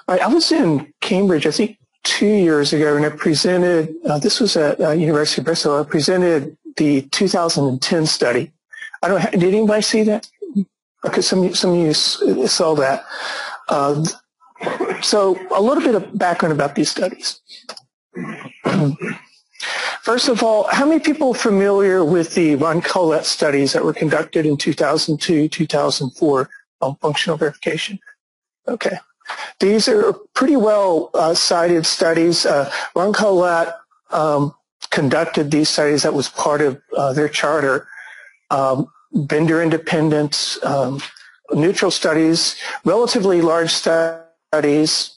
I was in Cambridge, I think 2 years ago, and I presented, this was at University of Bristol, I presented the 2010 study. I don't. Did anybody see that? Okay, some of you saw that. So a little bit of background about these studies. First of all, how many people are familiar with the Ron Collette studies that were conducted in 2002, 2004 on functional verification? Okay. These are pretty well cited studies. Ron Collette conducted these studies. That was part of their charter. Vendor independent, neutral studies, relatively large studies,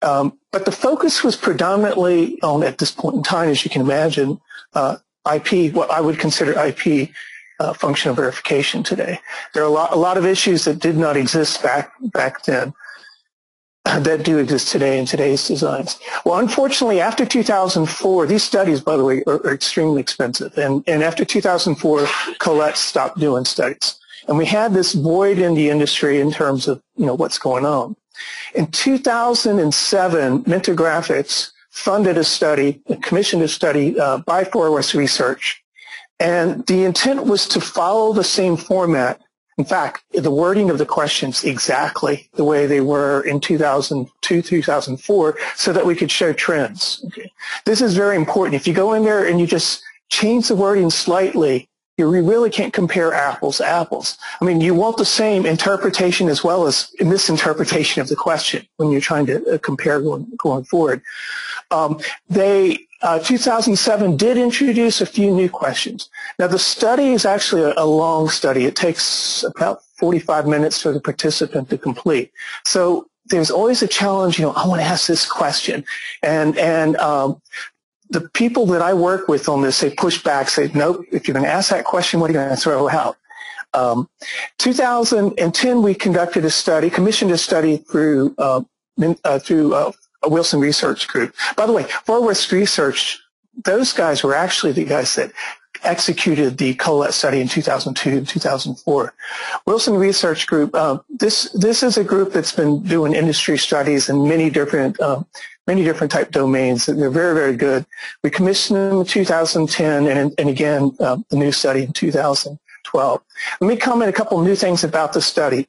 but the focus was predominantly on, at this point in time, as you can imagine, IP, what I would consider IP functional verification today. There are a lot of issues that did not exist back then that do exist today in today's designs. Well, unfortunately, after 2004, these studies, by the way, are extremely expensive. And after 2004, Collette stopped doing studies. And we had this void in the industry in terms of, what's going on. In 2007, Mentor Graphics funded a study, commissioned a study by Forwest Research. And the intent was to follow the same format. In fact, the wording of the questions exactly the way they were in 2002, 2004, so that we could show trends. Okay. This is very important. If you go in there and you just change the wording slightly, you really can't compare apples to apples. I mean, you want the same interpretation as well as misinterpretation of the question when you're trying to compare going forward. 2007 did introduce a few new questions. Now, the study is actually a long study. It takes about 45 minutes for the participant to complete. So there's always a challenge, I want to ask this question. And the people that I work with on this, they push back, say, nope, if you're going to ask that question, what are you going to throw out? 2010, we conducted a study, commissioned a study through a Wilson Research Group. By the way, Forwest Research, those guys were actually the guys that executed the Collette study in 2002 and 2004. Wilson Research Group, this is a group that's been doing industry studies in many different type domains, and they're very, very good. We commissioned them in 2010, and again, the new study in 2012. Let me comment a couple of new things about the study.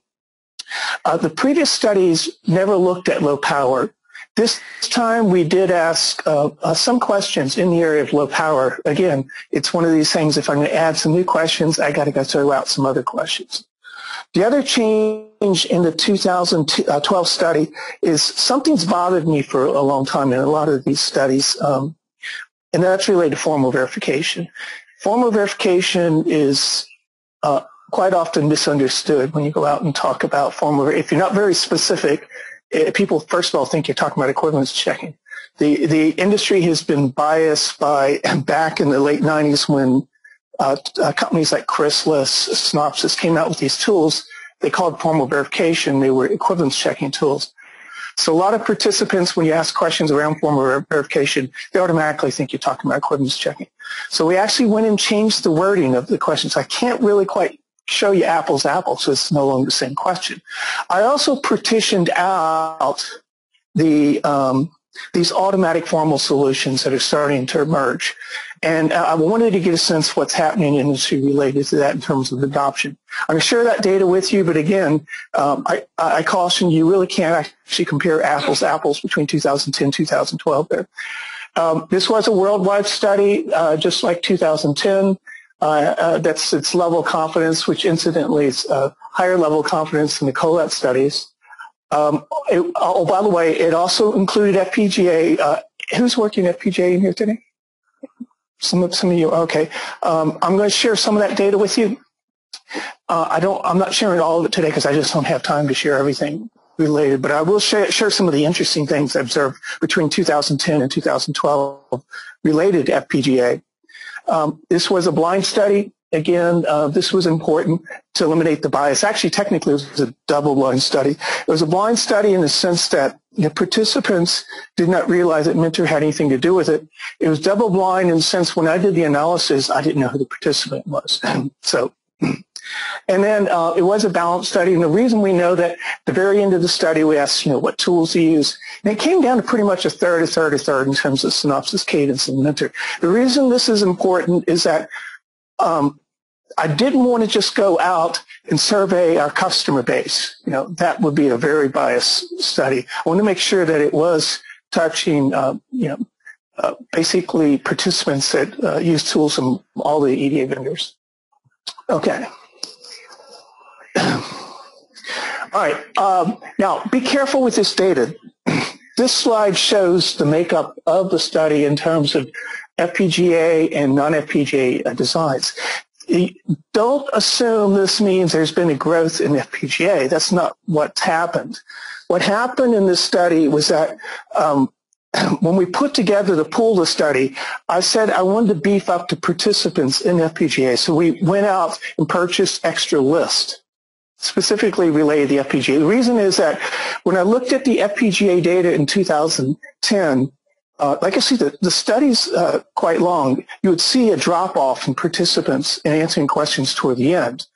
The previous studies never looked at low power. This time we did ask some questions in the area of low power. Again, it's one of these things, if I'm going to add some new questions, I got to go throw out some other questions. The other change in the 2012 study is something's bothered me for a long time in a lot of these studies, and that's related to formal verification. Formal verification is quite often misunderstood when you go out and talk about formal. If you're not very specific, people first of all think you're talking about equivalence checking. The industry has been biased by back in the late 90s when companies like Chrysalis, Synopsys came out with these tools. They called formal verification. They were equivalence checking tools. So a lot of participants, when you ask questions around formal verification, they automatically think you're talking about equivalence checking. So we actually went and changed the wording of the questions. I can't really quite show you apples to apples, so it's no longer the same question. I also partitioned out these automatic formal solutions that are starting to emerge. And I wanted to get a sense of what's happening in the industry related to that in terms of adoption. I'm going to share that data with you, but again, I caution you really can't actually compare apples to apples between 2010 and 2012 there. This was a worldwide study, just like 2010. That's its level of confidence, which incidentally is higher level of confidence than the Collette studies. By the way, it also included FPGA. Who's working FPGA in here today? Some of you. Okay. I'm going to share some of that data with you. I'm not sharing all of it today because I just don't have time to share everything related, but I will share some of the interesting things I observed between 2010 and 2012 related to FPGA. This was a blind study. Again, this was important to eliminate the bias. Actually, technically, it was a double-blind study. It was a blind study in the sense that the participants did not realize that Mentor had anything to do with it. It was double-blind in the sense when I did the analysis, I didn't know who the participant was. So And then it was a balanced study, and the reason we know that, at the very end of the study, we asked, what tools to use, and it came down to pretty much a third in terms of synopsis, cadence, and mentor. The reason this is important is that I didn't want to just go out and survey our customer base. That would be a very biased study. I wanted to make sure that it was touching, basically participants that use tools from all the EDA vendors. Okay. All right. Now, be careful with this data. This slide shows the makeup of the study in terms of FPGA and non-FPGA designs. Don't assume this means there's been a growth in FPGA. That's not what's happened. What happened in this study was that when we put together the pool of the study, I said I wanted to beef up the participants in FPGA. So we went out and purchased extra lists, specifically related to the FPGA. The reason is that when I looked at the FPGA data in 2010, like I see, the study's quite long. You would see a drop-off in participants in answering questions toward the end.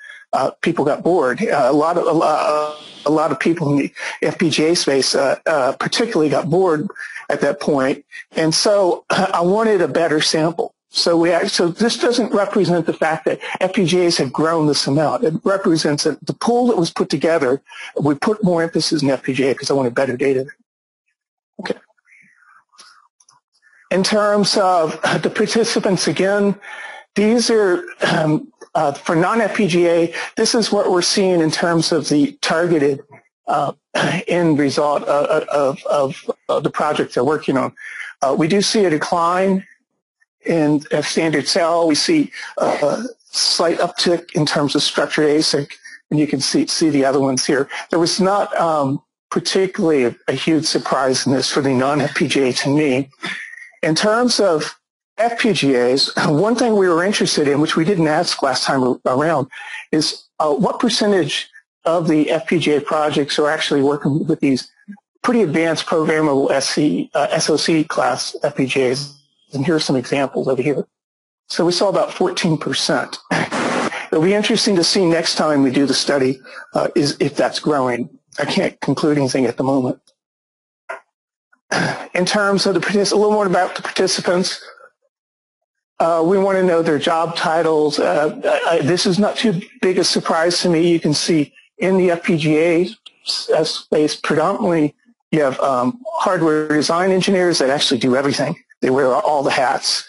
People got bored. A lot of people in the FPGA space particularly got bored at that point. And so I wanted a better sample. So this doesn't represent the fact that FPGAs have grown this amount. It represents that the pool that was put together, we put more emphasis in FPGA because I wanted better data. Okay. In terms of the participants, again, these are, for non-FPGA, this is what we're seeing in terms of the targeted end result of the project they're working on. We do see a decline in a standard cell. We see a slight uptick in terms of structured ASIC, and you can see the other ones here. There was not particularly a huge surprise in this for the non-FPGA to me. In terms of FPGAs, one thing we were interested in, which we didn't ask last time around, is what percentage of the FPGA projects are actually working with these pretty advanced programmable SoC class FPGAs. And here are some examples over here. So we saw about 14%. It'll be interesting to see next time we do the study is if that's growing. I can't conclude anything at the moment. In terms of a little more about the participants, we want to know their job titles. This is not too big a surprise to me. You can see in the FPGA space, predominantly you have hardware design engineers that actually do everything. They wear all the hats.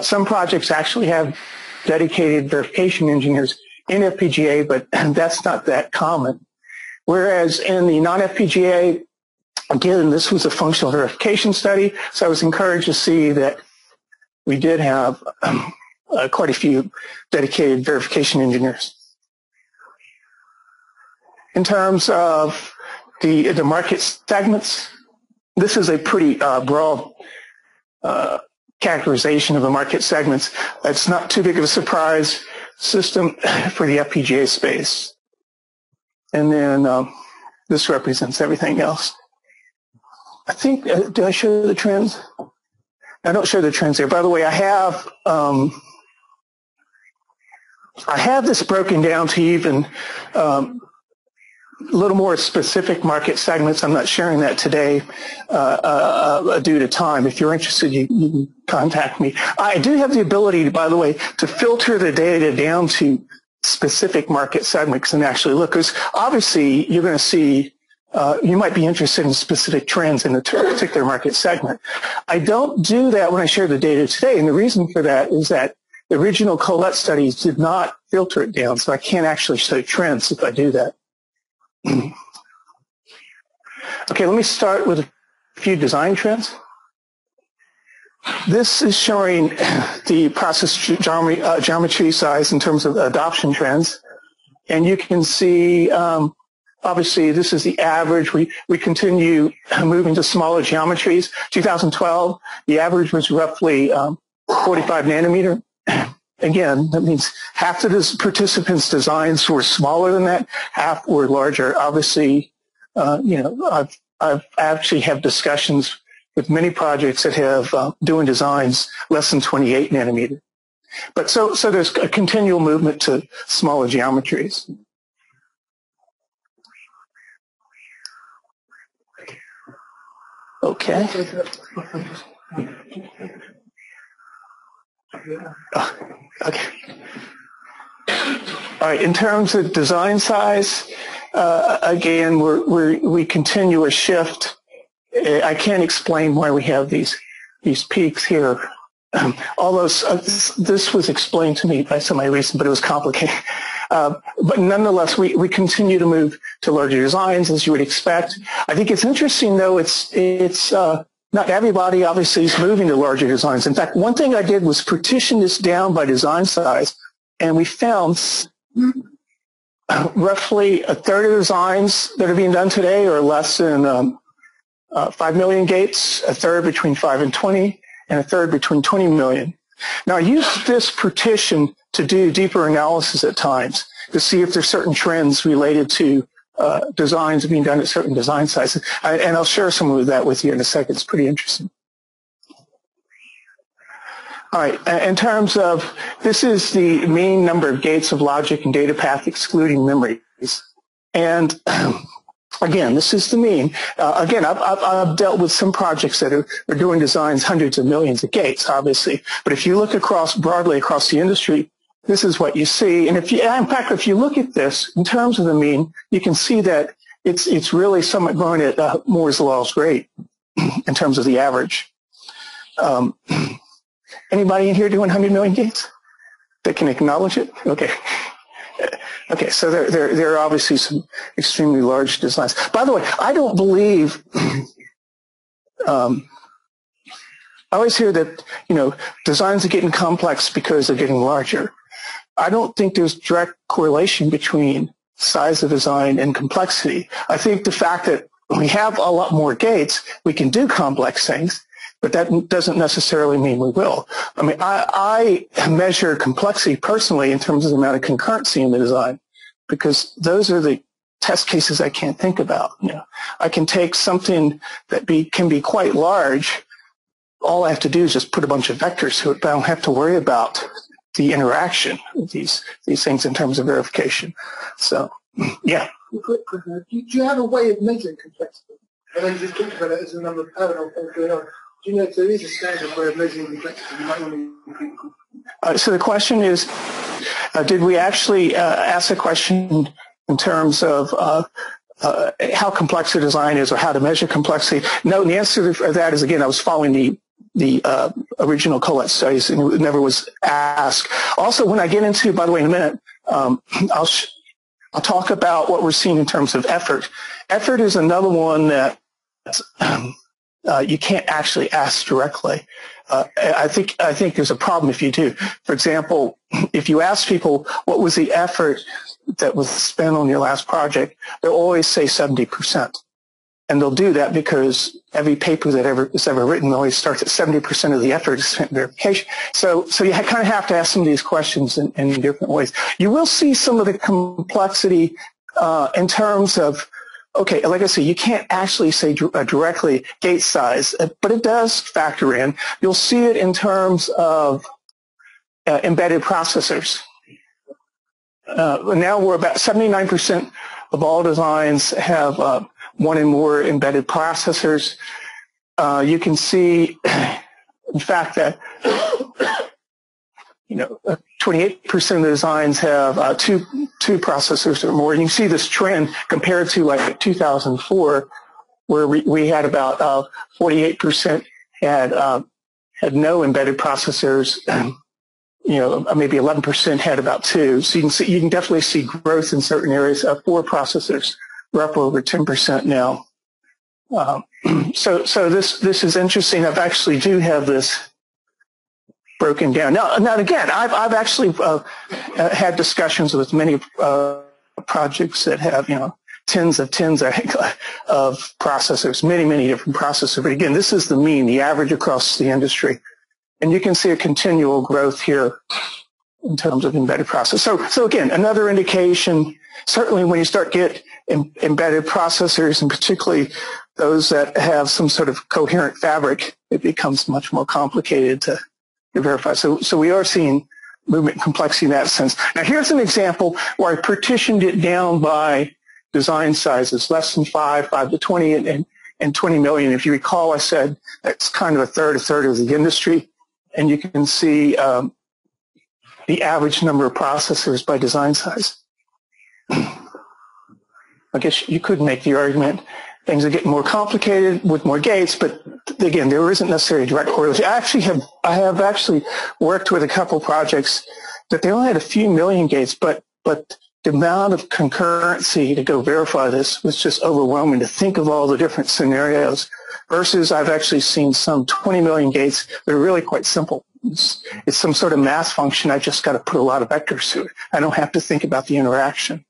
Some projects actually have dedicated verification engineers in FPGA, but that's not that common. Whereas in the non-FPGA, again, this was a functional verification study, so I was encouraged to see that we did have quite a few dedicated verification engineers. In terms of the market segments, this is a pretty broad characterization of the market segments. It's not too big of a surprise system for the FPGA space. And then this represents everything else. I think, do I show the trends? I don't show the trends there. By the way, I have this broken down to even a little more specific market segments. I'm not sharing that today due to time. If you're interested, you can contact me. I do have the ability, by the way, to filter the data down to specific market segments and actually look. Because obviously, you're going to see you might be interested in specific trends in a particular market segment. I don't do that when I share the data today, and the reason for that is that the original Colette studies did not filter it down, so I can't actually show trends if I do that. Okay, let me start with a few design trends. This is showing the process geometry size in terms of adoption trends, and you can see obviously, this is the average. We continue moving to smaller geometries. 2012, the average was roughly 45 nanometer. Again, that means half of the participants' designs were smaller than that, half were larger. Obviously, I've actually have discussions with many projects that have doing designs less than 28 nanometer. But so there's a continual movement to smaller geometries. Okay. Oh, okay. All right. In terms of design size, again, we continue a shift. I can't explain why we have these peaks here. Although this was explained to me by somebody recently, but it was complicated. But nonetheless, we continue to move to larger designs, as you would expect. I think it's interesting, though. It's not everybody, obviously, is moving to larger designs. In fact, one thing I did was partition this down by design size, and we found roughly a third of designs that are being done today are less than 5 million gates, a third between 5 and 20, and a third between 20 million. Now, I use this partition to do deeper analysis at times to see if there's certain trends related to designs being done at certain design sizes. And I'll share some of that with you in a second. It's pretty interesting. All right, in terms of, this is the mean number of gates of logic and data path excluding memories. And again, this is the mean. Again, I've dealt with some projects that are doing designs hundreds of millions of gates, obviously. But if you look broadly across the industry, this is what you see. And in fact, if you look at this in terms of the mean, you can see that it's really somewhat going at Moore's law's rate in terms of the average. Anybody in here doing 100 million gates that can acknowledge it? Okay. Okay, so there are obviously some extremely large designs. By the way, I don't believe, I always hear that, designs are getting complex because they're getting larger. I don't think there's direct correlation between size of design and complexity. I think the fact that we have a lot more gates, we can do complex things, but that doesn't necessarily mean we will. I mean, I measure complexity personally in terms of the amount of concurrency in the design, because those are the test cases I can't think about. I can take something that can be quite large. All I have to do is just put a bunch of vectors to it, but I don't have to worry about the interaction of these things in terms of verification. So, yeah. Do you have a way of measuring complexity? I know you just talked about it as a number of parallel things going on. Do you know if there is a standard way of measuring complexity? You might want to... So the question is, did we actually ask a question in terms of how complex the design is or how to measure complexity? No, and the answer to that is, again, I was following the original Colette studies, and it never was asked. Also, when I get into, by the way, in a minute, I'll talk about what we're seeing in terms of effort. Effort is another one that you can't actually ask directly. I think there's a problem if you do. For example, if you ask people what was the effort that was spent on your last project, they'll always say 70%. And they'll do that because every paper that is ever written always starts at 70% of the effort is spent in verification. So you kind of have to ask some of these questions in different ways. You will see some of the complexity in terms of, okay, like I said, you can't actually say directly gate size, but it does factor in. You'll see it in terms of embedded processors. Now we're about 79% of all designs have one and more embedded processors. You can see, in fact, that 28% of the designs have two processors or more. And you see this trend compared to like 2004, where we had about 48% had no embedded processors. Maybe 11% had about two. So you can definitely see growth in certain areas. 4 processors. We're up over 10% now. So this is interesting. I've actually do have this broken down. Now again, I've actually had discussions with many projects that have tens of processors, many different processors. But again, this is the mean, the average across the industry, and you can see a continual growth here in terms of embedded processors. So again, another indication. Certainly, when you start get embedded processors, and particularly those that have some sort of coherent fabric, it becomes much more complicated to verify. So we are seeing movement complexity in that sense. Now here's an example where I partitioned it down by design sizes, less than 5 to 20, and 20 million. If you recall, I said that's kind of a third of the industry, and you can see the average number of processors by design size. I guess you could make the argument things are getting more complicated with more gates, but again, there isn't necessarily a direct correlation. I have actually worked with a couple projects that they only had a few million gates, but the amount of concurrency to go verify this was just overwhelming to think of all the different scenarios versus I've actually seen some 20 million gates that are really quite simple. It's some sort of math function. I just got to put a lot of vectors to it. I don't have to think about the interaction.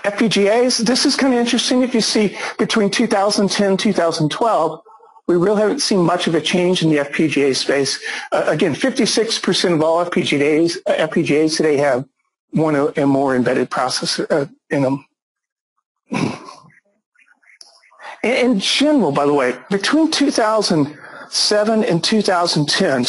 FPGAs, this is kind of interesting. If you see between 2010 and 2012, we really haven't seen much of a change in the FPGA space. Again, 56% of all FPGAs today have one or more embedded processor in them. In general, by the way, between 2007 and 2010,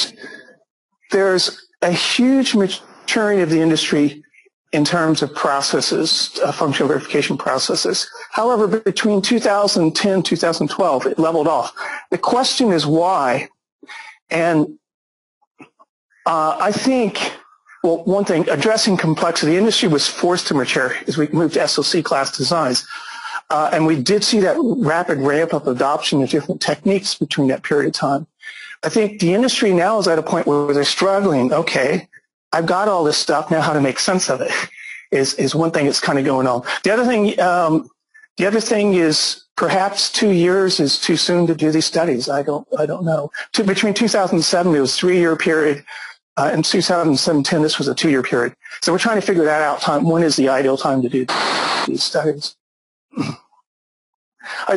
there's a huge maturing of the industry in terms of processes, functional verification processes. However, between 2010 and 2012, it leveled off. The question is why? And I think, well, one thing, addressing complexity, the industry was forced to mature as we moved to SoC class designs. And we did see that rapid ramp up adoption of different techniques between that period of time. I think the industry now is at a point where they're struggling. Okay, I've got all this stuff now. How to make sense of it is one thing that's kind of going on. The other thing is perhaps 2 years is too soon to do these studies. I don't know. Between 2007, it was a 3-year period. In 2010, this was a 2-year period. So we're trying to figure that out. When is the ideal time to do these studies?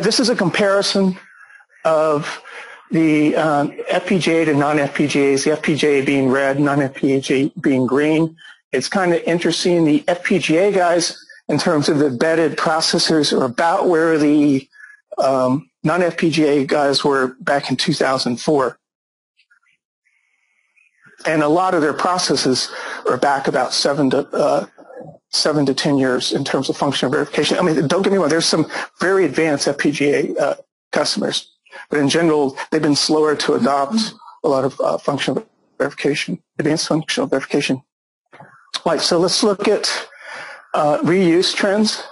This is a comparison of the FPGA to non-FPGAs, the FPGA being red, non-FPGA being green. It's kind of interesting. The FPGA guys, in terms of the embedded processors, are about where the non-FPGA guys were back in 2004. And a lot of their processes are back about 7 to 10 years in terms of functional verification. I mean, don't get me wrong, there's some very advanced FPGA customers. But in general, they've been slower to adopt a lot of functional verification, advanced functional verification. Right, so let's look at reuse trends.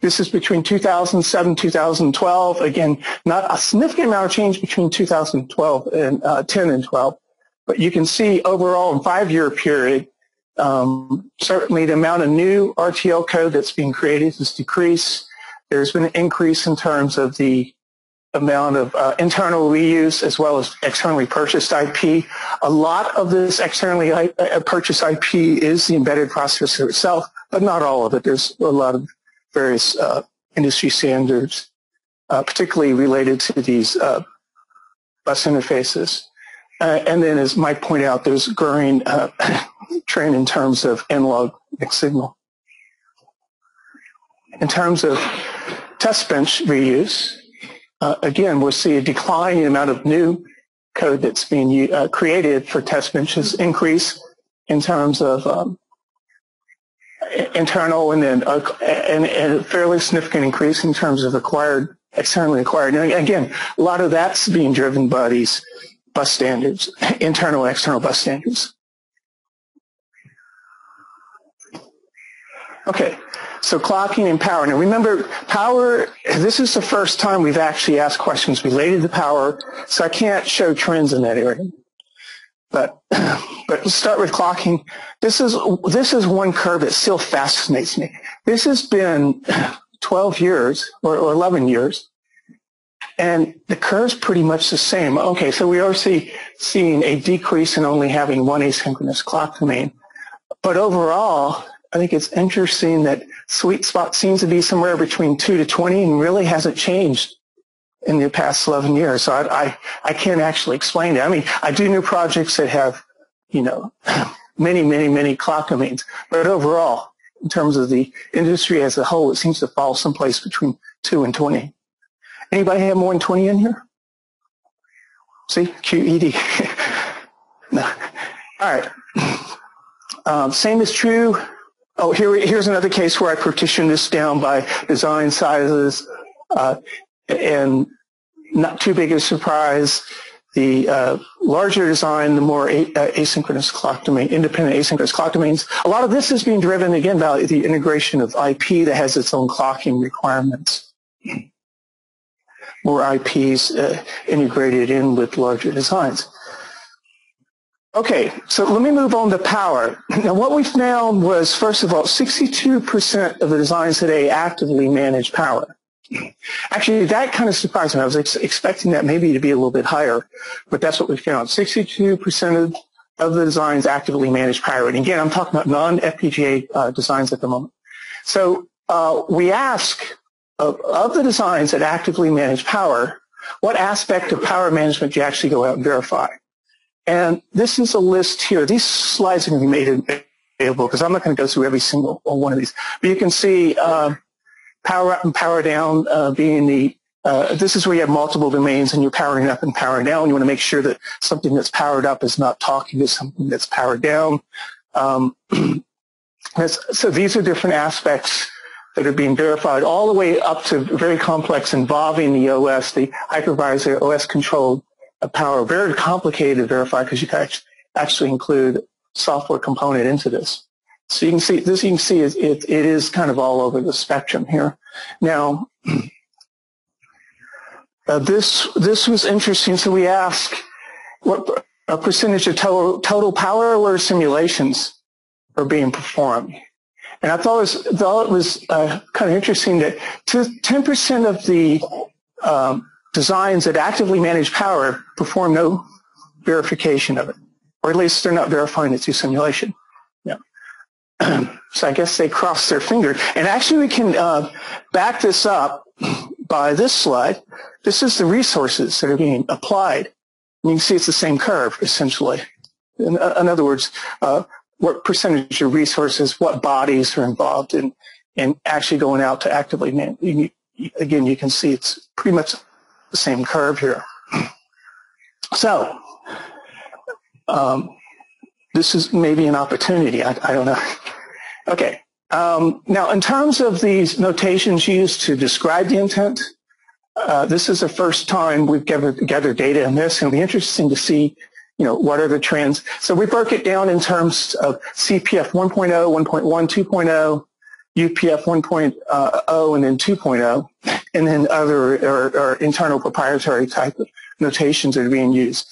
This is between 2007 and 2012. Again, not a significant amount of change between 2012 and 10 and 12. But you can see overall in 5-year period, certainly the amount of new RTL code that's being created has decreased. There's been an increase in terms of the amount of internal reuse as well as externally purchased IP. A lot of this externally purchased IP is the embedded processor itself, but not all of it. There's a lot of various industry standards, particularly related to these bus interfaces. And then, as Mike pointed out, there's a growing trend in terms of analog mixed signal. In terms of test bench reuse, again, we'll see a decline in the amount of new code that's being created for test benches increase in terms of internal, and then and a fairly significant increase in terms of externally acquired. And again, a lot of that's being driven by these bus standards, internal and external bus standards. Okay, so clocking and power. Now remember, power, this is the first time we've actually asked questions related to power, so I can't show trends in that area. But let's start with clocking. This is one curve that still fascinates me. This has been 12 years or 11 years. And the curve's pretty much the same. Okay, so we are seeing a decrease in only having one asynchronous clock domain. But overall, I think it's interesting that sweet spot seems to be somewhere between 2 to 20 and really hasn't changed in the past 11 years. So I can't actually explain it. I mean, I do new projects that have, many clock domains. But overall, in terms of the industry as a whole, it seems to fall someplace between 2 and 20. Anybody have more than 20 in here? See, QED. No. All right. Same is true. Oh, here's another case where I partitioned this down by design sizes, and not too big a surprise. The larger design, the more asynchronous clock domain, independent asynchronous clock domains. A lot of this is being driven, again, by the integration of IP that has its own clocking requirements. More IPs integrated in with larger designs. Okay, so let me move on to power. Now, what we found was, first of all, 62% of the designs today actively manage power. Actually, that kind of surprised me. I was expecting that maybe to be a little bit higher, but that's what we found. 62% of the designs actively manage power. And again, I'm talking about non-FPGA designs at the moment. So we ask of the designs that actively manage power, what aspect of power management do you actually go out and verify? And this is a list here. These slides are going to be made available because I'm not going to go through every single one of these. But you can see power up and power down being this is where you have multiple domains and you're powering up and powering down. You want to make sure that something that's powered up is not talking to something that's powered down. So these are different aspects that are being verified all the way up to very complex involving the OS, the hypervisor OS controlled power. Very complicated to verify because you can actually include software component into this. So you can see this. You can see it is kind of all over the spectrum here. Now, this was interesting. So we asked what a percentage of total power alert simulations are being performed, and I thought it was kind of interesting that 10% of the designs that actively manage power perform no verification of it, or at least they're not verifying it through simulation. So I guess they crossed their finger. And actually we can back this up by this slide. This is the resources that are being applied. And you can see it's the same curve, essentially. In other words, what percentage of resources, what bodies are involved in actually going out to actively manage. Again, you can see it's pretty much the same curve here. So this is maybe an opportunity. I don't know. Okay. Now, in terms of these notations used to describe the intent, this is the first time we've gathered data on this. It'll be interesting to see, what are the trends. So we broke it down in terms of CPF 1.0, 1.1, 2.0, UPF 1.0, and then 2.0, and then other or internal proprietary type of notations that are being used.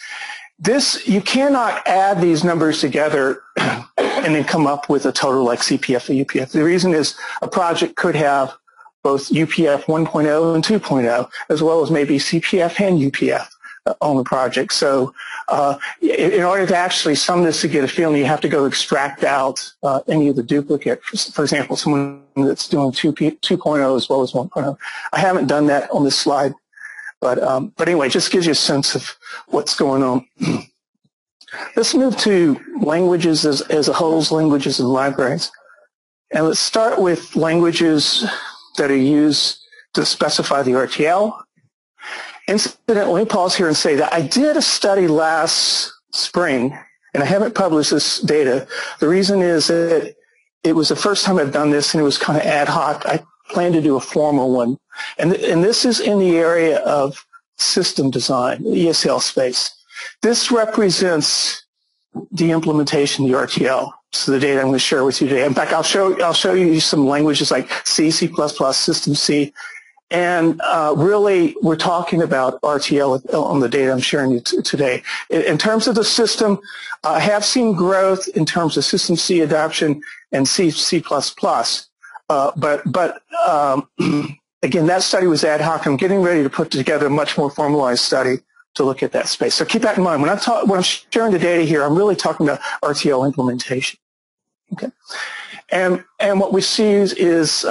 You cannot add these numbers together and then come up with a total like CPF or UPF. The reason is a project could have both UPF 1.0 and 2.0, as well as maybe CPF and UPF on the project. So in order to actually sum this to get a feeling, you have to go extract out any of the duplicate. For example, someone that's doing 2.0 as well as 1.0. I haven't done that on this slide. But anyway, it just gives you a sense of what's going on. Let's move to languages as a whole, languages and libraries. And let's start with languages that are used to specify the RTL. Incidentally, let me pause here and say that I did a study last spring, and I haven't published this data. The reason is that it was the first time I've done this, and it was kind of ad hoc. I plan to do a formal one. And this is in the area of system design, the ESL space. This represents the implementation of the RTL. So the data I'm going to share with you today. In fact, I'll show you some languages like C, C++, System C. And really, we're talking about RTL on the data I'm sharing you today. In terms of the system, I have seen growth in terms of System C adoption and C, C++. Again, that study was ad hoc. I'm getting ready to put together a much more formalized study to look at that space. So keep that in mind. When I'm sharing the data here, I'm really talking about RTL implementation. Okay, and what we see is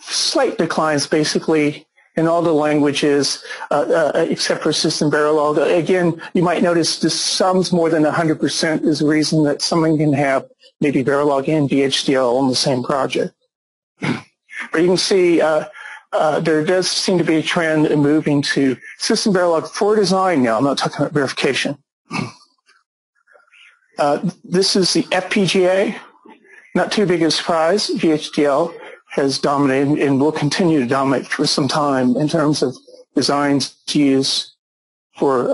slight declines basically in all the languages except for System Verilog. Again, you might notice this sums more than 100% is the reason that someone can have maybe Verilog and VHDL on the same project. But you can see there does seem to be a trend in moving to System Verilog for design now. I'm not talking about verification. This is the FPGA. Not too big a surprise. VHDL has dominated and will continue to dominate for some time in terms of designs to use for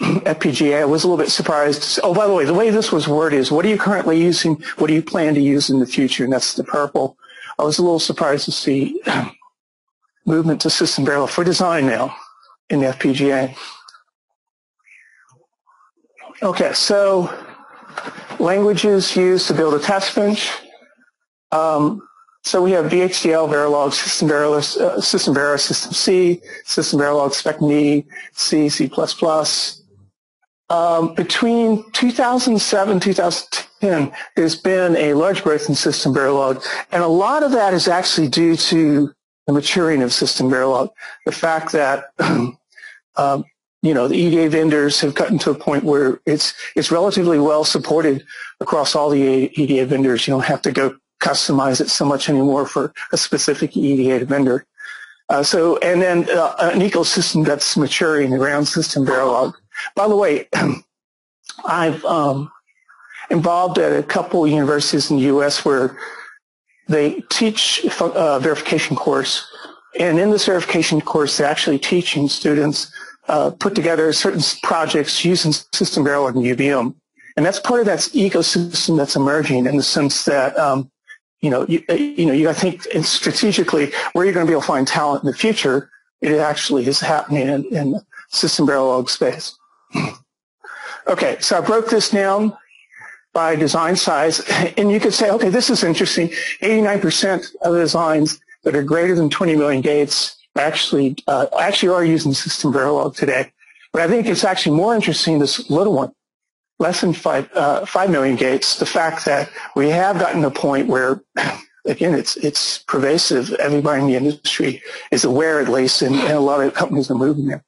FPGA. I was a little bit surprised. Oh, by the way this was worded is, what are you currently using? What do you plan to use in the future? And that's the purple. I was a little surprised to see movement to system Verilog for design now in the FPGA. Okay, so languages used to build a test bench. So we have VHDL, Verilog, System Vera, System C, System Verilog, Spec-Me, C, C++. Between 2007 and 2010, there's been a large growth in System Verilog, and a lot of that is actually due to the maturing of System Verilog. The fact that the EDA vendors have gotten to a point where it's relatively well supported across all the EDA vendors. You don't have to go customize it so much anymore for a specific EDA vendor. And then an ecosystem that's maturing around System Verilog. By the way, I've involved at a couple universities in the U.S. where they teach a verification course, and in this verification course, they're actually teaching students put together certain projects using System Verilog and UVM, and that's part of that ecosystem that's emerging in the sense that I think strategically where you're going to be able to find talent in the future, it actually is happening in System Verilog space. Okay, so I broke this down by design size, and you could say, okay, this is interesting. 89% of the designs that are greater than 20 million gates actually are using System Verilog today. But I think it's actually more interesting, this little one, less than 5 million gates, the fact that we have gotten to a point where, again, it's pervasive. Everybody in the industry is aware, at least, and a lot of companies are moving there.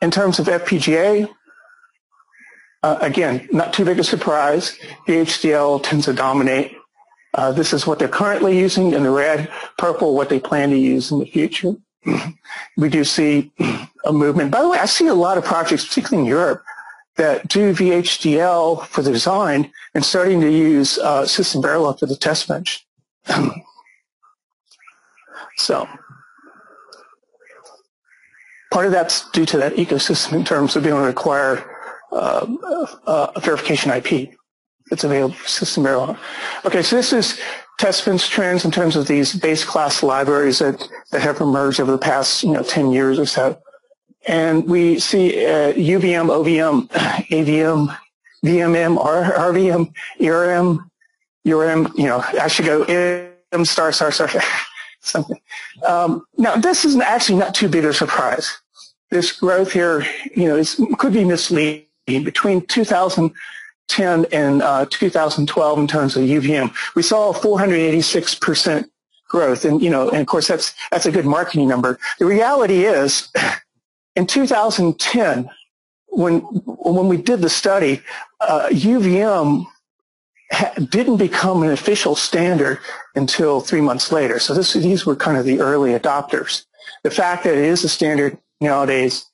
In terms of FPGA, again, not too big a surprise. VHDL tends to dominate. This is what they're currently using in the red, purple, what they plan to use in the future. We do see a movement. By the way, I see a lot of projects, particularly in Europe, that do VHDL for the design and starting to use System Verilog for the test bench. So part of that's due to that ecosystem in terms of being able to acquire a verification IP that's available for System Verilog. Okay, so this is test bench trends in terms of these base class libraries that have emerged over the past 10 years or so. And we see UVM, OVM, AVM, VMM, RVM, ERM, URM, I should go M star, something. Now, this is actually not too big a surprise. This growth here, could be misleading. Between 2010 and 2012 in terms of UVM, we saw a 486% growth. And, and of course, that's a good marketing number. The reality is, in 2010, when we did the study, UVM didn't become an official standard until 3 months later. So these were kind of the early adopters. The fact that it is a standard nowadays,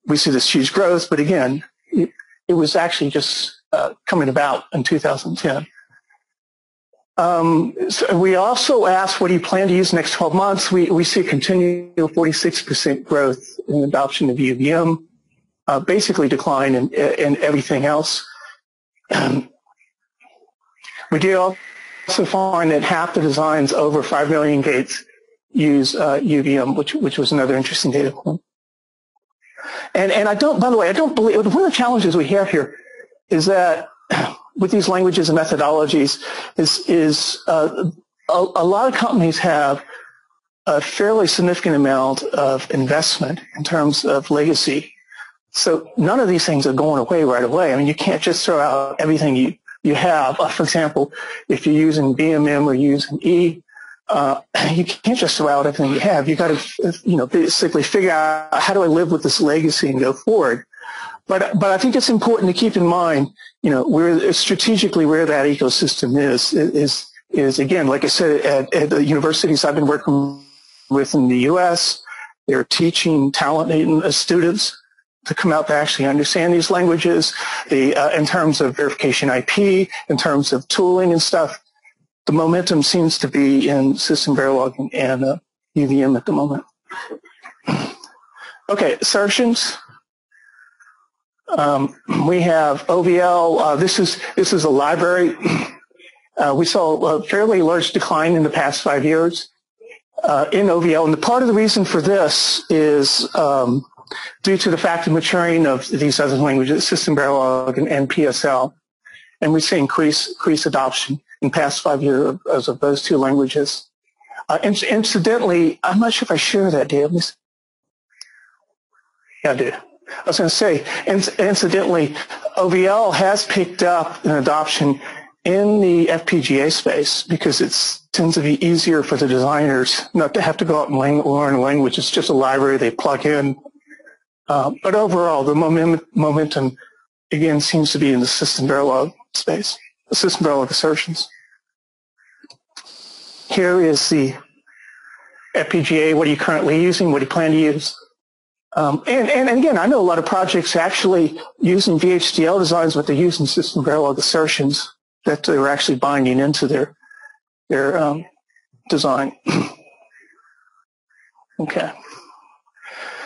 we see this huge growth, but again, it was actually just coming about in 2010. So we also asked, what do you plan to use the next 12 months? We see a continual 46% growth in adoption of UVM, basically decline in everything else. We do also find that half the designs over 5 million gates use UVM, which was another interesting data point. And by the way, I don't believe, one of the challenges we have here is that with these languages and methodologies is a lot of companies have a fairly significant amount of investment in terms of legacy. So none of these things are going away right away. I mean, you can't just throw out everything you have. For example, if you're using BMM or using E, you can't just throw out everything you have. You got to, basically figure out, how do I live with this legacy and go forward? But I think it's important to keep in mind, where strategically where that ecosystem is again, like I said, at the universities I've been working with in the U.S., they're teaching talented students to come out that actually understand these languages, in terms of verification IP, in terms of tooling and stuff. The momentum seems to be in System Verilog and UVM at the moment. Okay, assertions. We have OVL. This is a library. We saw a fairly large decline in the past 5 years in OVL, and part of the reason for this is due to the fact of maturing of these other languages, System Verilog and PSL, and we see increased adoption in the past 5 years of those two languages. Incidentally, I'm not sure if I share that, Dave. Yeah, I do. I was going to say, incidentally, OVL has picked up an adoption in the FPGA space because it tends to be easier for the designers not to have to go out and learn a language. It's just a library they plug in. But overall, the momentum, again, seems to be in the System Verilog space, the System Verilog assertions. Here is the FPGA. What are you currently using? What do you plan to use? And again, I know a lot of projects actually using VHDL designs, but they're using System Verilog assertions that they're actually binding into their design. Okay.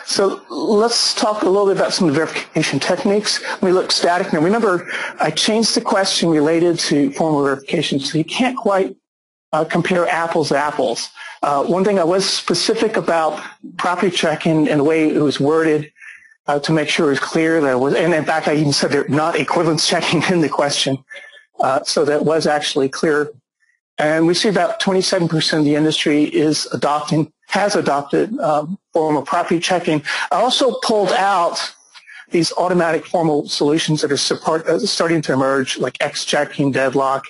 So let's talk a little bit about some of the verification techniques. We look static. Now remember, I changed the question related to formal verification, so you can't quite compare apples to apples. One thing I was specific about property checking and the way it was worded to make sure it was clear that it was, and in fact I even said they're not equivalence checking in the question, so that was actually clear. And we see about 27% of the industry has adopted formal property checking. I also pulled out these automatic formal solutions that are starting to emerge, like X checking, deadlock,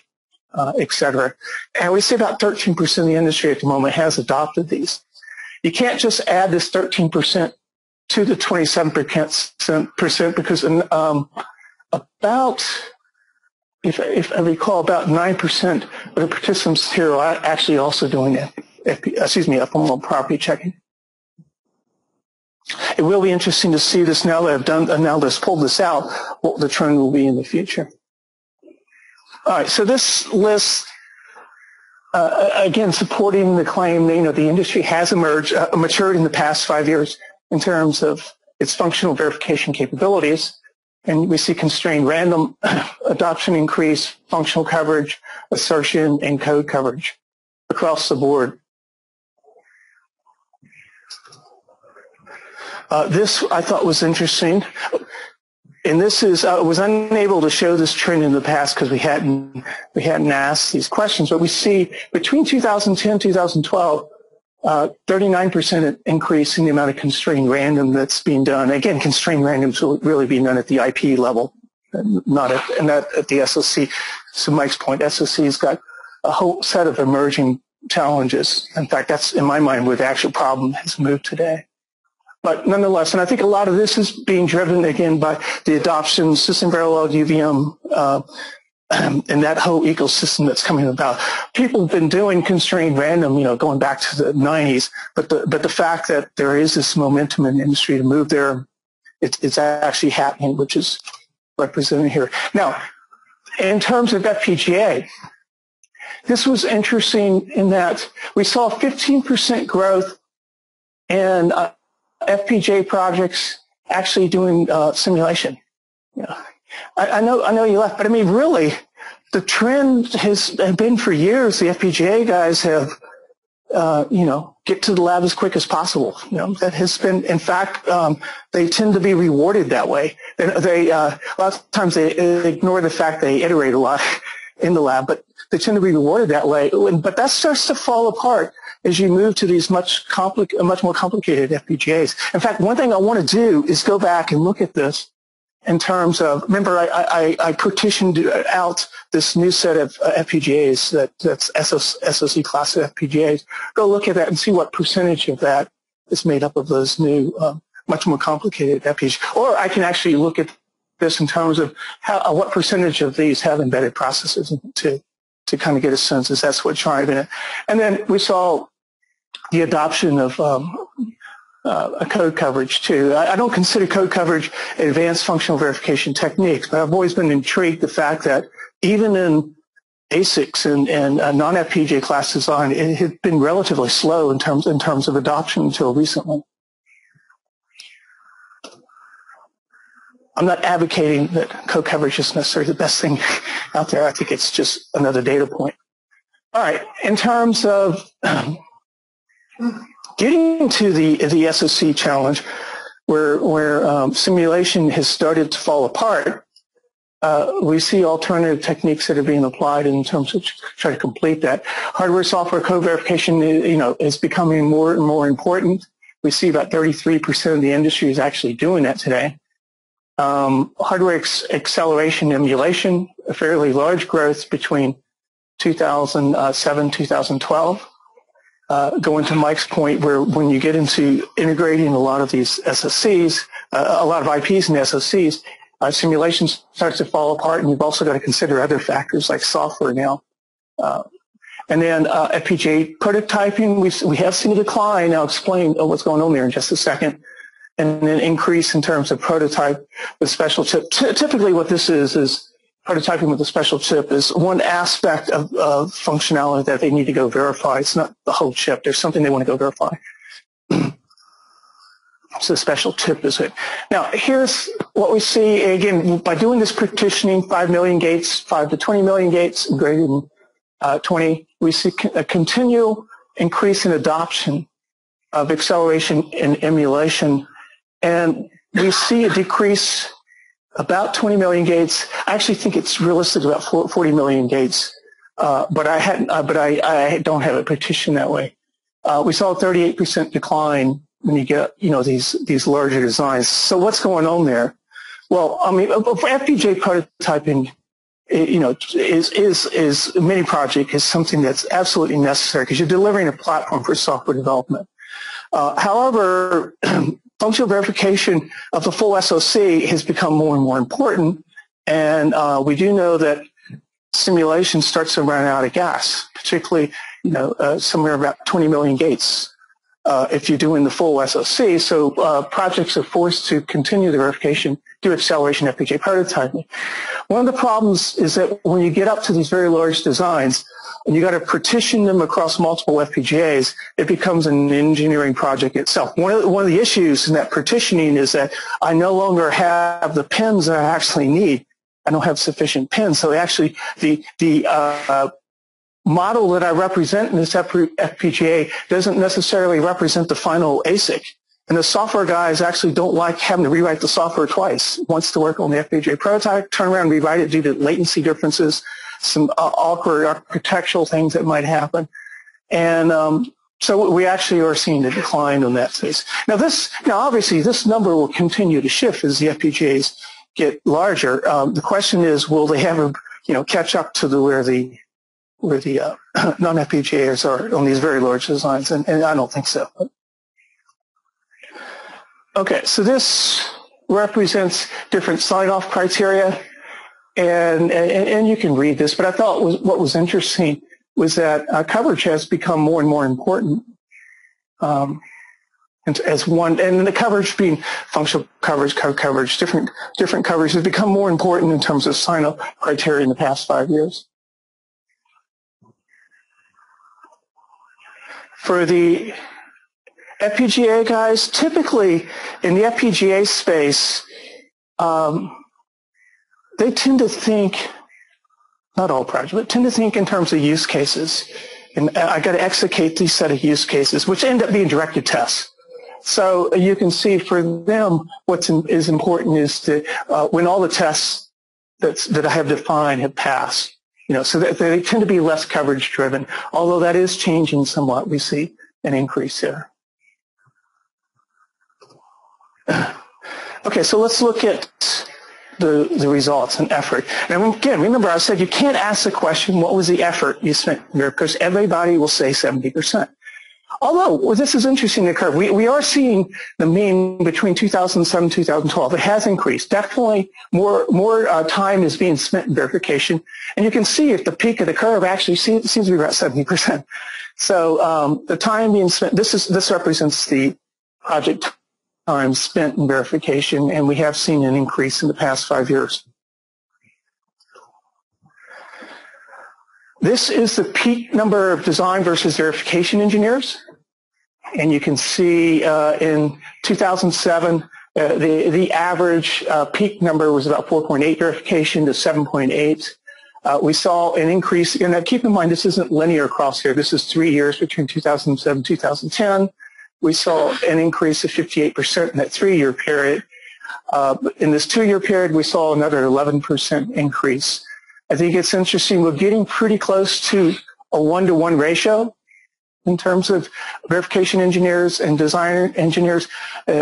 et cetera. And we see about 13% of the industry at the moment has adopted these. You can't just add this 13% to the 27% because about, if I recall, about 9% of the participants here are actually also doing formal property checking. It will be interesting to see this now that I've pulled this out, what the trend will be in the future. All right, so this list, again, supporting the claim that the industry has matured in the past 5 years in terms of its functional verification capabilities. And we see constrained random adoption increase, functional coverage, assertion, and code coverage across the board. This I thought was interesting. And this is, I was unable to show this trend in the past because we hadn't asked these questions, but we see between 2010 and 2012, 39% increase in the amount of constrained random that's being done. Again, constrained random will really be done at the IP level, not at the SoC. So Mike's point, SoC's got a whole set of emerging challenges. In fact, that's, in my mind, where the actual problem has moved today. But nonetheless, and I think a lot of this is being driven, again, by the adoption, System Verilog, UVM, and that whole ecosystem that's coming about. People have been doing constrained random, going back to the 90s, but the fact that there is this momentum in the industry to move there, it's actually happening, which is represented here. Now, in terms of FPGA, this was interesting in that we saw 15% growth in FPGA projects actually doing simulation. I know you left, but I mean, really, the trend has been for years. The FPGA guys have, get to the lab as quick as possible. That has been, in fact, they tend to be rewarded that way. They a lot of times they ignore the fact they iterate a lot in the lab, but they tend to be rewarded that way. But that starts to fall apart as you move to these much more complicated FPGAs. In fact, one thing I want to do is go back and look at this in terms of, remember, I partitioned out this new set of FPGAs that's SoC class of FPGAs. Go look at that and see what percentage of that is made up of those new, much more complicated FPGAs. Or I can actually look at this in terms of what percentage of these have embedded processors to kind of get a sense as that's what's driving it. And then we saw the adoption of code coverage too. I don't consider code coverage advanced functional verification techniques, but I've always been intrigued the fact that even in ASICs and non-FPGA class design, it had been relatively slow in terms of adoption until recently. I'm not advocating that code coverage is necessarily the best thing out there. I think it's just another data point. All right, in terms of getting to the SoC challenge, where simulation has started to fall apart, we see alternative techniques that are being applied in terms of try to complete that. Hardware-software code verification, is becoming more and more important. We see about 33% of the industry is actually doing that today. Hardware acceleration emulation, a fairly large growth between 2007, 2012. Going to Mike's point, where when you get into integrating a lot of these SoCs, a lot of IPs and SoCs, simulation starts to fall apart, and you've also got to consider other factors like software now. And then FPGA prototyping, we have seen a decline. I'll explain what's going on there in just a second. And then increase in terms of prototype with special chip. Typically what this is prototyping with a special chip is one aspect of functionality that they need to go verify. It's not the whole chip. There's something they want to go verify. So the special chip is it. Now, here's what we see. Again, by doing this partitioning, 5 million gates, 5 to 20 million gates, greater than 20, we see a continual increase in adoption of acceleration and emulation. And we see a decrease about 20 million gates. I actually think it's realistic about 40 million gates, but I don't have it partitioned that way. We saw a 38% decline when you get these larger designs. So what's going on there? Well, I mean, for FPGA prototyping, is a mini project is something that's absolutely necessary because you're delivering a platform for software development. However, functional verification of the full SoC has become more and more important, and we do know that simulation starts to run out of gas, particularly somewhere about 20 million gates if you're doing the full SoC. So projects are forced to continue the verification, do acceleration FPGA prototyping. One of the problems is that when you get up to these very large designs, and you got to partition them across multiple FPGAs, it becomes an engineering project itself. One of the issues in that partitioning is that I no longer have the pins that I actually need. I don't have sufficient pins. So actually, the model that I represent in this FPGA doesn't necessarily represent the final ASIC. And the software guys actually don't like having to rewrite the software twice. Once to work on the FPGA prototype, turn around and rewrite it due to latency differences, some awkward architectural things that might happen. And so we actually are seeing a decline on that phase. Now obviously this number will continue to shift as the FPGAs get larger. The question is, will they ever catch up to where the non-FPGAs are on these very large designs? And I don't think so. Okay, so this represents different sign-off criteria. And you can read this, but I thought what was interesting was that coverage has become more and more important as one, and the coverage being functional coverage, code coverage, different coverage has become more important in terms of sign-up criteria in the past 5 years. For the FPGA guys, typically in the FPGA space, they tend to think, not all projects, but tend to think in terms of use cases. And I got to execute these set of use cases, which end up being directed tests. So you can see for them, is important is to when all the tests that I have defined have passed. So that they tend to be less coverage driven. Although that is changing somewhat, we see an increase there. Okay, so let's look at the results and effort. And again, remember I said you can't ask the question, what was the effort you spent here? Because everybody will say 70%. Although, well, this is interesting to occur. We are seeing the mean between 2007 and 2012. It has increased. Definitely more time is being spent in verification. And you can see at the peak of the curve actually seems to be about 70%. So the time being spent, this represents the project time spent in verification, and we have seen an increase in the past 5 years. This is the peak number of design versus verification engineers. And you can see in 2007, the average peak number was about 4.8 verification to 7.8. We saw an increase, and keep in mind this isn't linear across here. This is 3 years between 2007 and 2010. We saw an increase of 58% in that 3-year period. In this 2-year period, we saw another 11% increase. I think it's interesting. We're getting pretty close to a 1-to-1 ratio in terms of verification engineers and design engineers,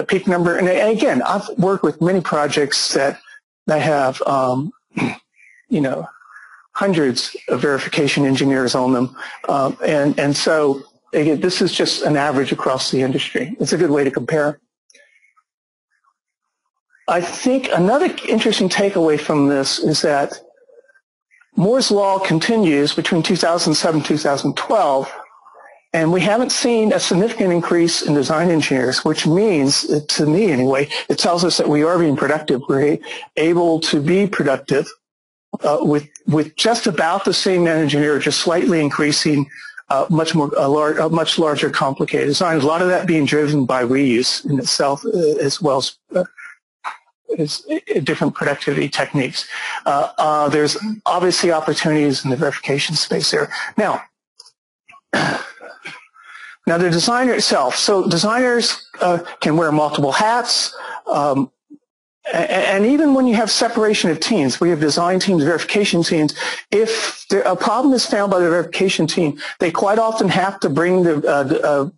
peak number. And again, I've worked with many projects that have, you know, hundreds of verification engineers on them. And so, again, this is just an average across the industry. It's a good way to compare. I think another interesting takeaway from this is that Moore's Law continues between 2007 and 2012, and we haven't seen a significant increase in design engineers, which means, to me anyway, it tells us that we are being productive. We're able to be productive with just about the same engineer, just slightly increasing a much larger, complicated design. A lot of that being driven by reuse in itself, as well as different productivity techniques. There's obviously opportunities in the verification space there. Now the designer itself. So designers can wear multiple hats, and even when you have separation of teams, we have design teams, verification teams. If a problem is found by the verification team, they quite often have to bring the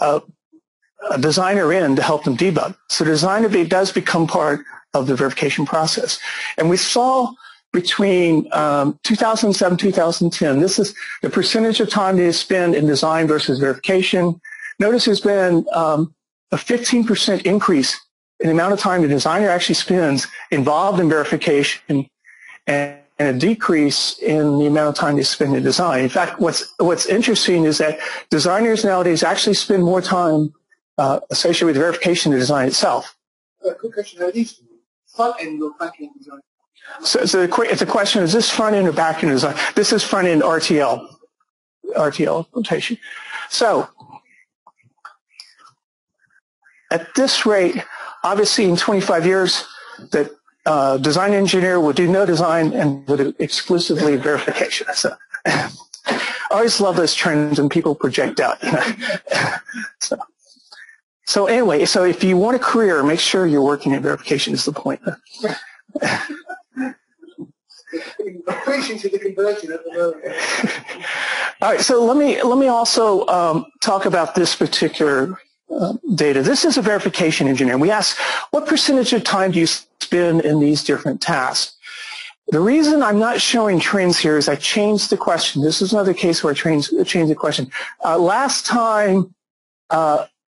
a designer in to help them debug. So designer does become part of the verification process. And we saw between 2007 2010, this is the percentage of time they spend in design versus verification. Notice there's been a 15% increase in the amount of time the designer actually spends involved in verification, and a decrease in the amount of time they spend in design. In fact, what's interesting is that designers nowadays actually spend more time associated with verification than design itself. Quick question, are these front-end or back-end design? So it's a question, is this front-end or back-end design? This is front-end RTL implementation. So at this rate, obviously in 25 years, that design engineer will do no design and will do exclusively verification. So I always love those trends when people project out. So anyway, so if you want a career, make sure you're working in verification is the point. All right, so let me also talk about this particular data. This is a verification engineer. We asked, what percentage of time do you spend in these different tasks? The reason I'm not showing trends here is I changed the question. This is another case where I changed the question. Last time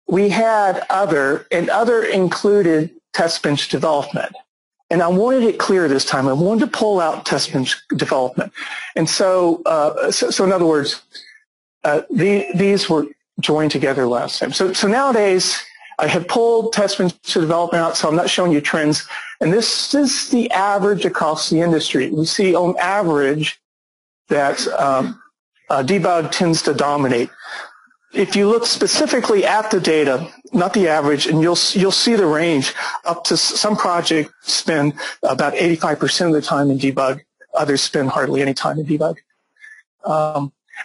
we had other, and other included test bench development. And I wanted it clear this time. I wanted to pull out test bench development. And so, so in other words, these were joined together last time. So nowadays, I have pulled test bench development out, so I'm not showing you trends. And this is the average across the industry. We see on average that debug tends to dominate. If you look specifically at the data, not the average, and you'll see the range up to some projects spend about 85% of the time in debug. Others spend hardly any time in debug.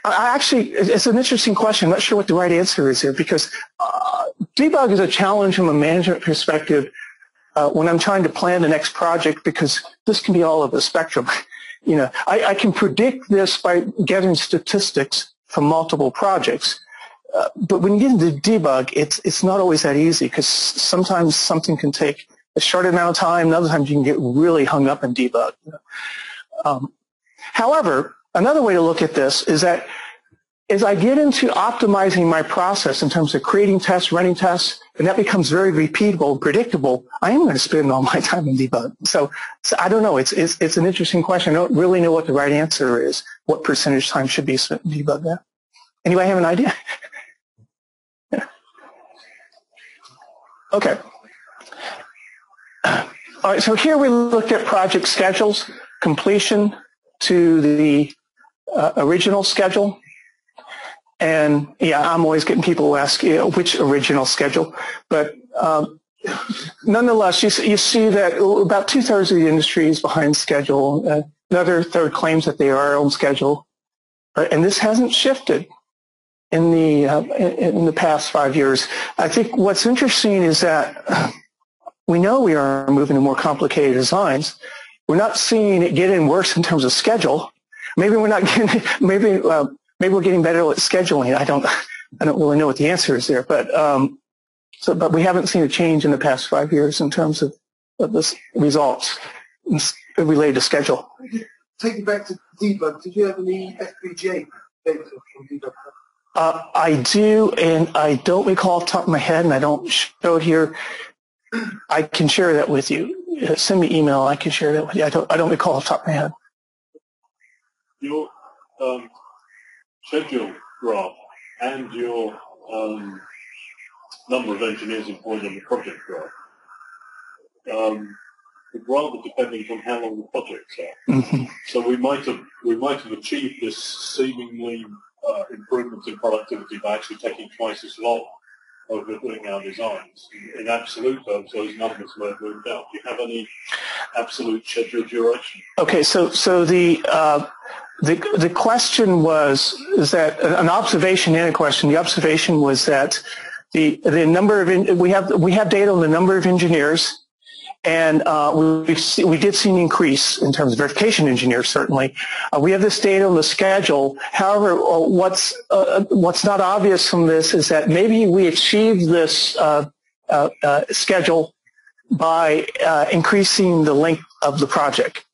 Actually, it's an interesting question. I'm not sure what the right answer is here, because debug is a challenge from a management perspective when I'm trying to plan the next project, because this can be all of the spectrum. You know, I can predict this by gathering statistics from multiple projects. But when you get into debug, it's not always that easy, because sometimes something can take a short amount of time, and other times you can get really hung up in debug. However, another way to look at this is that as I get into optimizing my process in terms of creating tests, running tests, and that becomes very repeatable, predictable, I am going to spend all my time in debug. So I don't know. It's an interesting question. I don't really know what the right answer is, what percentage time should be spent in debug there. Anybody have an idea? Okay. All right, so here we looked at project schedules, completion to the original schedule. And yeah, I'm always getting people who ask, which original schedule. But nonetheless, you see that about 2/3 of the industry is behind schedule. Another third claims that they are on schedule. And this hasn't shifted in the past 5 years. I think what's interesting is that we know we are moving to more complicated designs. We're not seeing it getting worse in terms of schedule. Maybe we're not getting, maybe we're getting better at scheduling. I don't really know what the answer is there, but but we haven't seen a change in the past 5 years in terms of the results related to schedule. Take it back to Debug. Did you have any FPGA data from Debug? I do, and I don't recall off the top of my head, and I don't show it here. I can share that with you. Send me email. I can share that with you. I don't recall off the top of my head. Your schedule graph and your number of engineers employed on the project graph would rather depending on how long the projects are. Mm-hmm. So we might have achieved this seemingly improvement in productivity by actually taking twice as long over doing our designs. In absolute terms, those numbers may have moved out. Do you have any absolute schedule duration? Okay, so the question is that an observation and a question. The observation was that the number of we have data on the number of engineers, and we did see an increase in terms of verification engineers. Certainly, we have this data on the schedule. However, what's not obvious from this is that maybe we achieved this schedule by increasing the length of the project.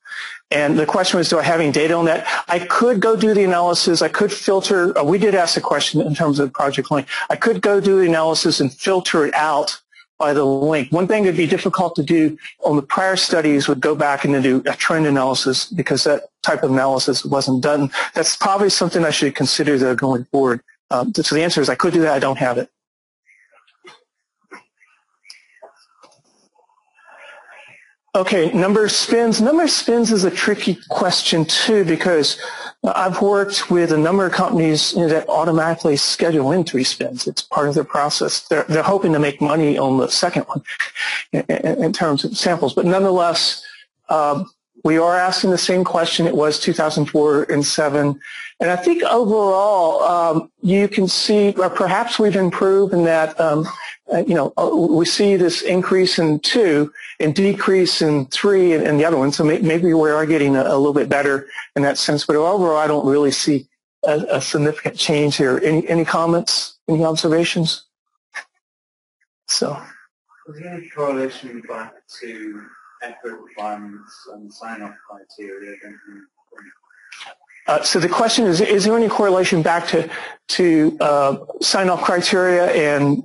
And the question was, do I have any data on that? I could go do the analysis. I could filter. We did ask a question in terms of project length. I could go do the analysis and filter it out by the length. One thing that would be difficult to do on the prior studies would go back and do a trend analysis because that type of analysis wasn't done. That's probably something I should consider though going forward. So the answer is I could do that. I don't have it. Okay, number of spins. Number of spins is a tricky question too because I've worked with a number of companies that automatically schedule in 3 spins. It's part of their process. They're hoping to make money on the second one in terms of samples. But nonetheless, we are asking the same question. It was 2004 and 2007. And I think overall, you can see, or perhaps we've improved in that, we see this increase in 2 and decrease in 3 and the other one. So maybe we are getting a little bit better in that sense. But overall, I don't really see a significant change here. Any comments? Any observations? So. Was there any correlation back to effort requirements and sign-off criteria? So the question is there any correlation back to sign-off criteria and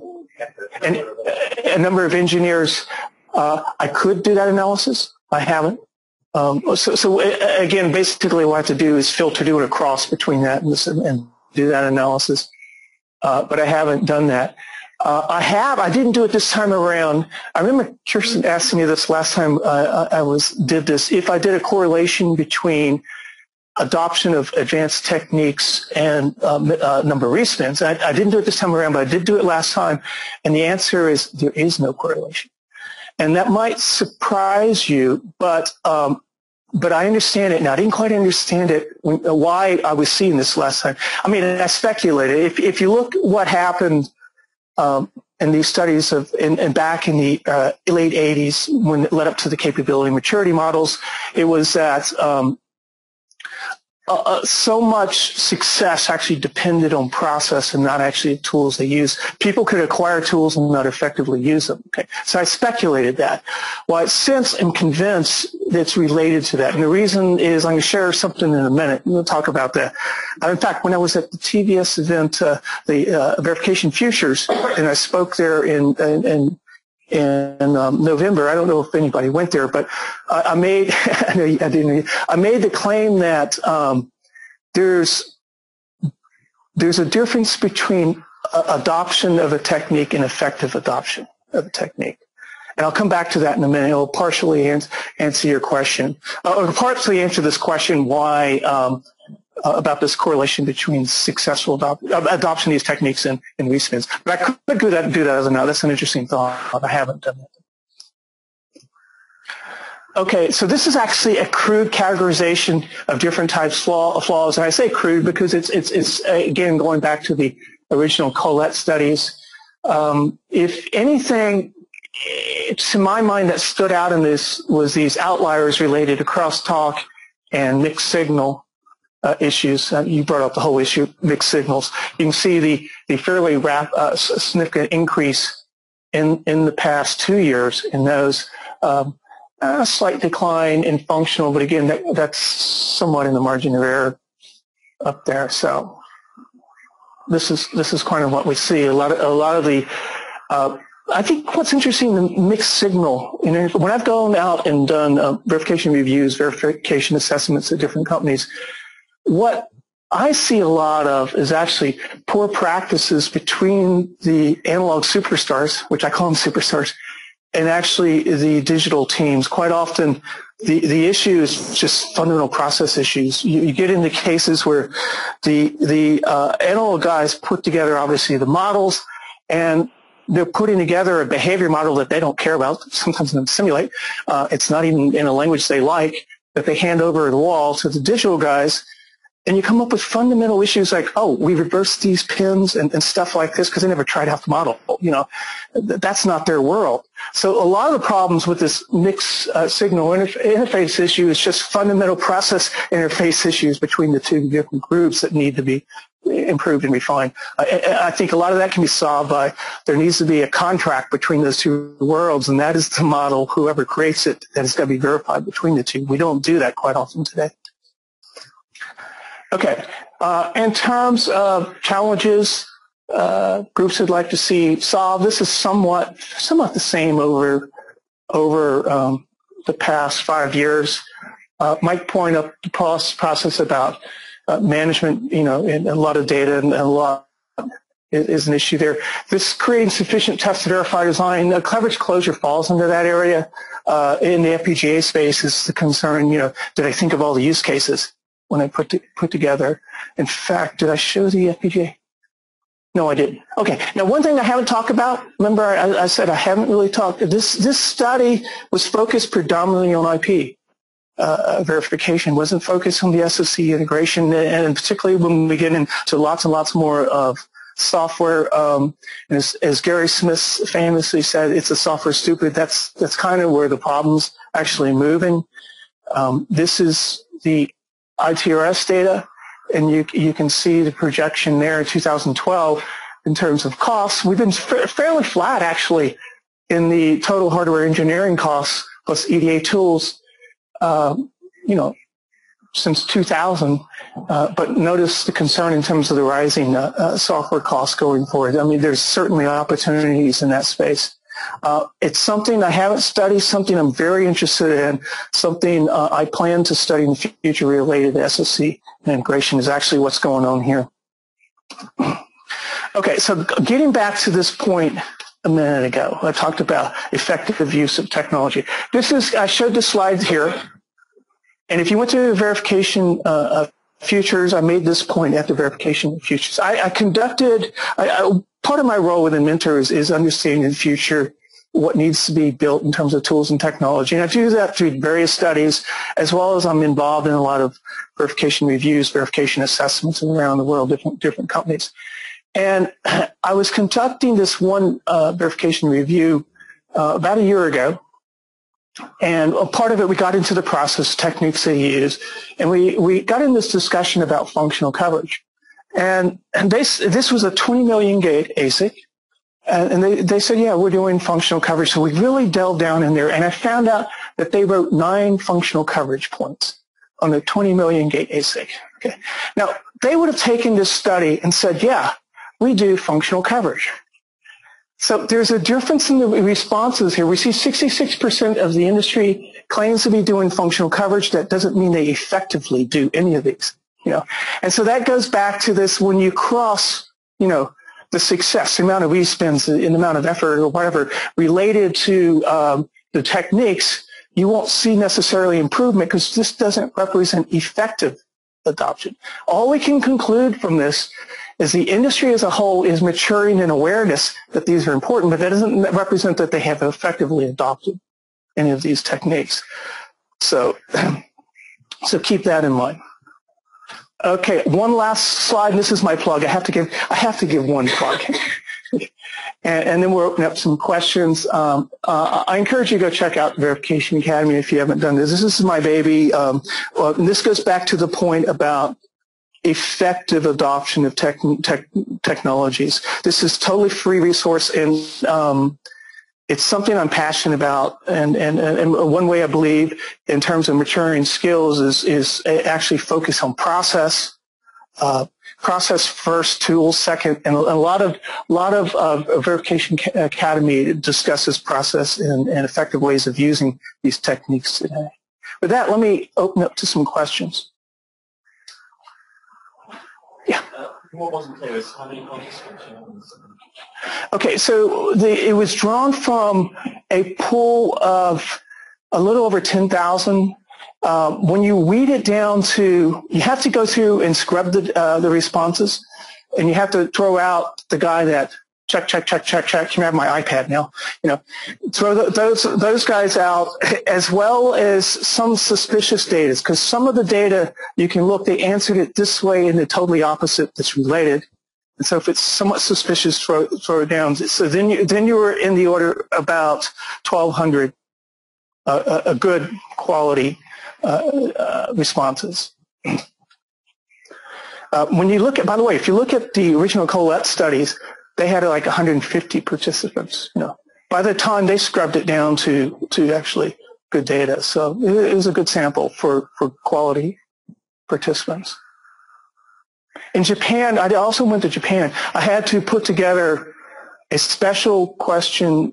a number of engineers? I could do that analysis. I haven't. So again, basically what I have to do is do it across between that and do that analysis. But I haven't done that. I didn't do it this time around. I remember Kirsten asking me this last time did this. If I did a correlation between adoption of advanced techniques and number of respins. I didn't do it this time around, but I did do it last time. And the answer is there is no correlation. And that might surprise you, but I understand it now. I didn't quite understand it why I was seeing this last time. I mean, I speculated. If you look what happened in these studies and back in the late 80s when it led up to the capability and maturity models, it was that so much success actually depended on process and not actually the tools they use. People could acquire tools and not effectively use them. Okay. So I speculated that. Well, I since am convinced that it's related to that. And the reason is I'm going to share something in a minute. We'll talk about that. In fact, when I was at the TVS event, the Verification Futures, and I spoke there in November. I don't know if anybody went there, but I made the claim that there's a difference between adoption of a technique and effective adoption. of the technique. And I'll come back to that in a minute. It'll partially answer your question, or partially answer this question why about this correlation between successful adoption of these techniques in respins. But I could do that as a note. That's an interesting thought. I haven't done that. Okay, so this is actually a crude categorization of different types of flaws. And I say crude because it's again, going back to the original Colette studies. If anything, to my mind, that stood out in this was these outliers related to crosstalk and mixed signal issues. You brought up the whole issue of mixed signals. You can see the fairly significant increase in the past 2 years in those. A slight decline in functional, but again, that's somewhat in the margin of error up there. So this is kind of what we see. A lot of the I think what's interesting, the mixed signal. When I've gone out and done verification reviews, verification assessments at different companies, what I see a lot of is actually poor practices between the analog superstars, which I call them superstars, and actually the digital teams. Quite often, the issue is just fundamental process issues. You get into cases where the analog guys put together, obviously, the models, and they're putting together a behavior model that they don't care about, sometimes they simulate. It's not even in a language they like, that they hand over the wall to the digital guys, and you come up with fundamental issues like, oh, we reversed these pins and stuff like this because they never tried out the model. That's not their world. So a lot of the problems with this mixed signal interface issue is just fundamental process interface issues between the two different groups that need to be improved and refined. I think a lot of that can be solved by there needs to be a contract between those two worlds, and that is the model, whoever creates it, that is going to be verified between the two. We don't do that quite often today. Okay, in terms of challenges, groups would like to see solved, this is somewhat the same over the past 5 years. Mike pointed up the process about management, and a lot of data and a lot is an issue there. This creating sufficient test to verify design, coverage closure falls into that area. In the FPGA space is the concern, did I think of all the use cases when I put together? In fact, did I show the FPGA? No, I didn't. Okay. Now, one thing I haven't talked about, remember I said I haven't really talked, this study was focused predominantly on IP. Verification wasn't focused on the SoC integration, and particularly when we get into lots and lots more of software. As Gary Smith famously said, it's a software stupid. That's kind of where the problem's actually moving. This is the ITRS data, and you can see the projection there in 2012 in terms of costs. We've been fairly flat, actually, in the total hardware engineering costs plus EDA tools, since 2000. But notice the concern in terms of the rising software costs going forward. I mean, there's certainly opportunities in that space. It's something I haven't studied, something I'm very interested in, something I plan to study in the future related to SoC integration is actually what's going on here. Okay, so getting back to this point a minute ago, I talked about effective use of technology. I showed the slides here, and if you went to verification futures, I made this point at the verification futures. Part of my role within Mentors is understanding in the future what needs to be built in terms of tools and technology. And I do that through various studies, as well as I'm involved in a lot of verification reviews, verification assessments around the world, different companies. And I was conducting this one verification review about a year ago. And a part of it, we got into the process techniques they use. And we got in this discussion about functional coverage. And this was a 20 million gate ASIC, and they said, yeah, we're doing functional coverage. So we really delved down in there, and I found out that they wrote 9 functional coverage points on the 20 million gate ASIC. Okay. Now, they would have taken this study and said, yeah, we do functional coverage. So there's a difference in the responses here. We see 66% of the industry claims to be doing functional coverage. That doesn't mean they effectively do any of these. And so that goes back to this, when you cross, the success, the amount of respins, the amount of effort or whatever related to the techniques, you won't see necessarily improvement because this doesn't represent effective adoption. All we can conclude from this is the industry as a whole is maturing in awareness that these are important, but that doesn't represent that they have effectively adopted any of these techniques. So keep that in mind. Okay, one last slide, and this is my plug. I have to give one plug. and then we'll open up some questions. I encourage you to go check out Verification Academy if you haven't done this. This is my baby. And this goes back to the point about effective adoption of technologies. This is totally free resource, and it's something I'm passionate about. And one way I believe in terms of maturing skills is actually focus on process. Process first, tools second, and a lot of Verification Academy discusses process and effective ways of using these techniques today. With that, let me open up to some questions. Yeah. What wasn't clear is how many participants you have. Okay, so it was drawn from a pool of a little over 10,000. When you weed it down to, you have to go through and scrub the responses, and you have to throw out the guy that check. You have my iPad now. Throw those guys out, as well as some suspicious data, because some of the data you can look, they answered it this way and the totally opposite that's related. And so if it's somewhat suspicious, throw it down. So then you were in the order about 1,200, a good quality responses. When you look at, by the way, if you look at the original Colette studies, they had like 150 participants. By the time they scrubbed it down to actually good data, so it was a good sample for quality participants. In Japan, I also went to Japan. I had to put together a special question,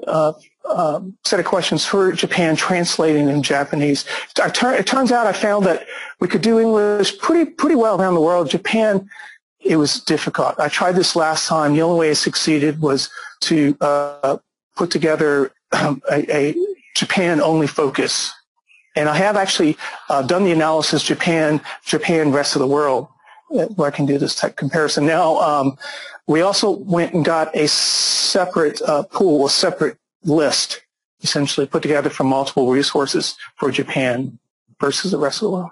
set of questions for Japan, translating in Japanese. It turns out I found that we could do English pretty well around the world. Japan, it was difficult. I tried this last time. The only way I succeeded was to put together a Japan-only focus. And I have actually done the analysis Japan, rest of the world, where I can do this type comparison. Now, we also went and got a separate pool, a separate list, essentially put together from multiple resources for Japan versus the rest of the world.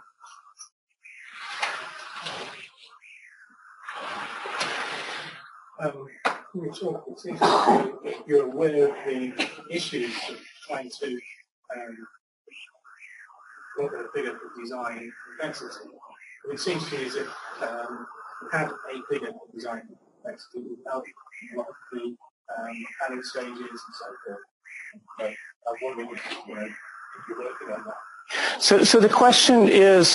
It seems that you're aware of the issues of trying to look at a bigger design complexity. But it seems to me as if had a bigger design complexity without a lot of the planning stages and so forth. I'm wondering if you're working on that. So the question is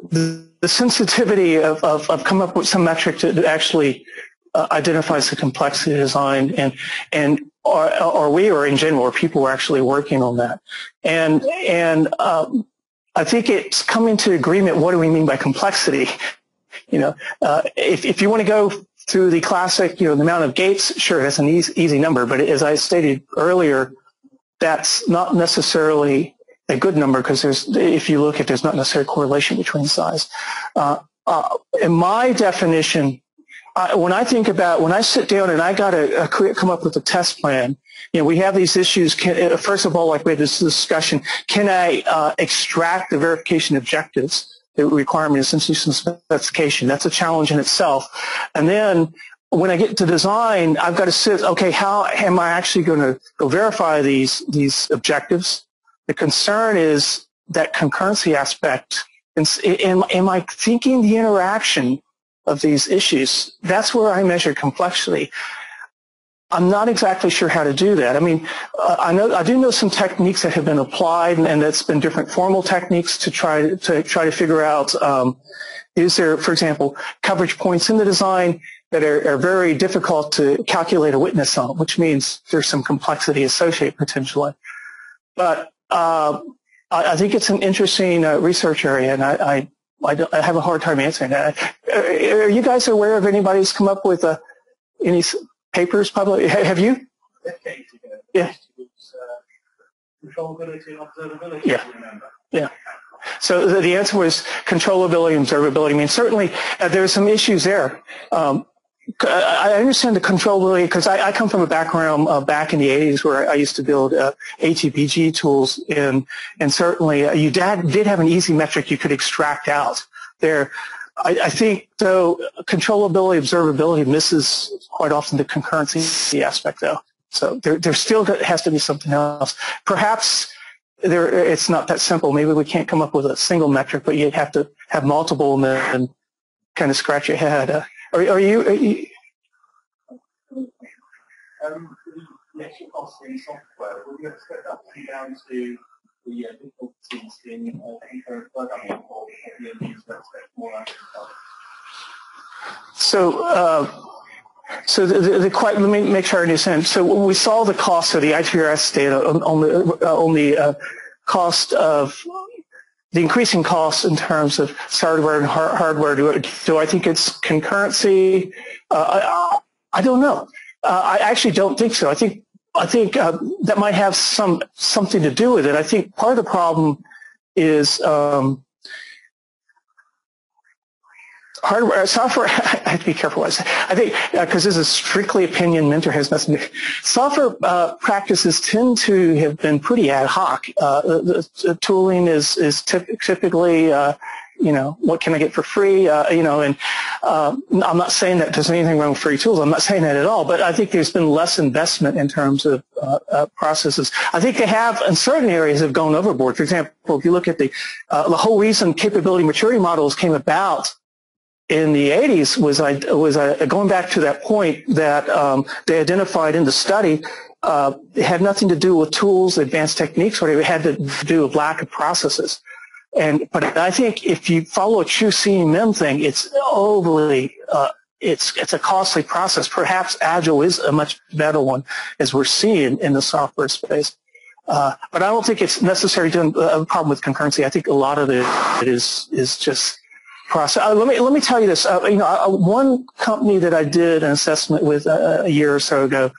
the sensitivity of coming up with some metric that actually identifies the complexity of design, and are we, or in general, are people actually working on that? And I think it's coming to agreement. What do we mean by complexity? If you want to go through the classic, the amount of gates, sure, that's an easy number. But as I stated earlier, that's not necessarily a good number, because if you look at, there's not necessarily a correlation between size. In my definition, when I sit down and I got to come up with a test plan, we have these issues. First of all, like we had this discussion, can I extract the verification objectives? The requirement is institutional specification. That's a challenge in itself. And then when I get to design, I've got to sit, okay, how am I actually going to go verify these objectives? The concern is that concurrency aspect. Am I thinking the interaction of these issues? That's where I measure complexity. I'm not exactly sure how to do that. I mean, I do know some techniques that have been applied, and that's been different formal techniques to try to figure out, is there, for example, coverage points in the design that are very difficult to calculate a witness on, which means there's some complexity associated potentially. But I think it's an interesting research area, and I have a hard time answering that. Are you guys aware of anybody who's come up with any papers publicly? Have you? Decades ago. Yeah. Controllability and observability. Yeah. Yeah. So the answer was controllability and observability. I mean, certainly there are some issues there. I understand the controllability because I come from a background back in the 80s where I used to build FPGA tools, and certainly you did have an easy metric you could extract out there. I think, though, controllability, observability misses quite often the concurrency aspect, though. So there still has to be something else. Perhaps it's not that simple. Maybe we can't come up with a single metric, but you have to have multiple and then kind of scratch your head. Are you the actual cost in software, would you expect that to be down to the difficulties in concurrent programming, or have you expect more out of So let me make sure I understand. So when we saw the cost of the ITRS data on the cost of the increasing costs in terms of hardware and hardware, do I think it's concurrency? I don't know. I actually don't think so. I think that might have something to do with it. I think part of the problem is hardware, software. I have to be careful what I say. I think because this is strictly opinion, Mentor has nothing to do. Software practices tend to have been pretty ad hoc. The tooling is typically, what can I get for free? And I'm not saying that there's anything wrong with free tools. I'm not saying that at all. But I think there's been less investment in terms of processes. I think they have, in certain areas, have gone overboard. For example, if you look at the whole reason capability maturity models came about in the 80s was going back to that point that they identified in the study. It had nothing to do with tools, advanced techniques, whatever. It had to do with lack of processes. But I think if you follow a true CMM thing, it's overly, it's a costly process. Perhaps Agile is a much better one, as we're seeing in the software space. But I don't think it's necessarily a problem with concurrency. I think a lot of it is just process. Let me tell you this. One company that I did an assessment with a year or so ago,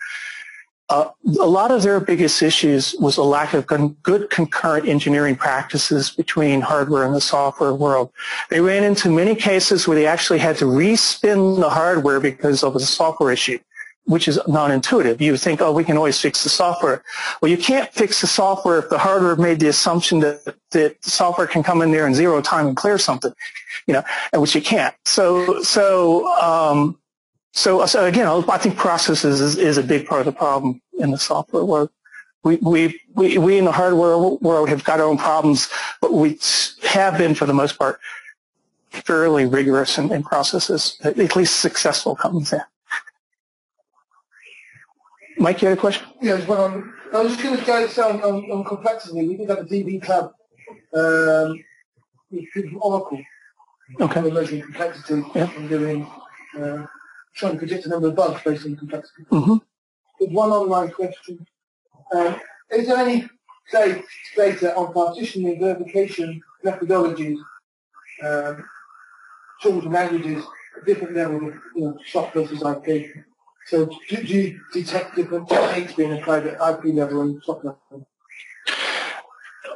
a lot of their biggest issues was a lack of good concurrent engineering practices between hardware and the software world. They ran into many cases where they actually had to respin the hardware because of a software issue, which is non-intuitive. You think, we can always fix the software. Well, you can't fix the software if the hardware made the assumption that the software can come in there in 0 time and clear something, and which you can't. So again, I think processes is a big part of the problem in the software world. We in the hardware world have got our own problems, but we have been, for the most part, fairly rigorous in processes, at least successful companies there. Mike, you had a question? Yeah, I was just going to go on complexity. We did have a DB club with Oracle. Okay. For measuring complexity and doing trying to predict the number of bugs based on complexity. Mm-hmm. With one online question: is there any data on partitioning and verification methodologies, tools and languages at different levels of soft versus IP? So do you detect different techniques being applied at IP level and soft level?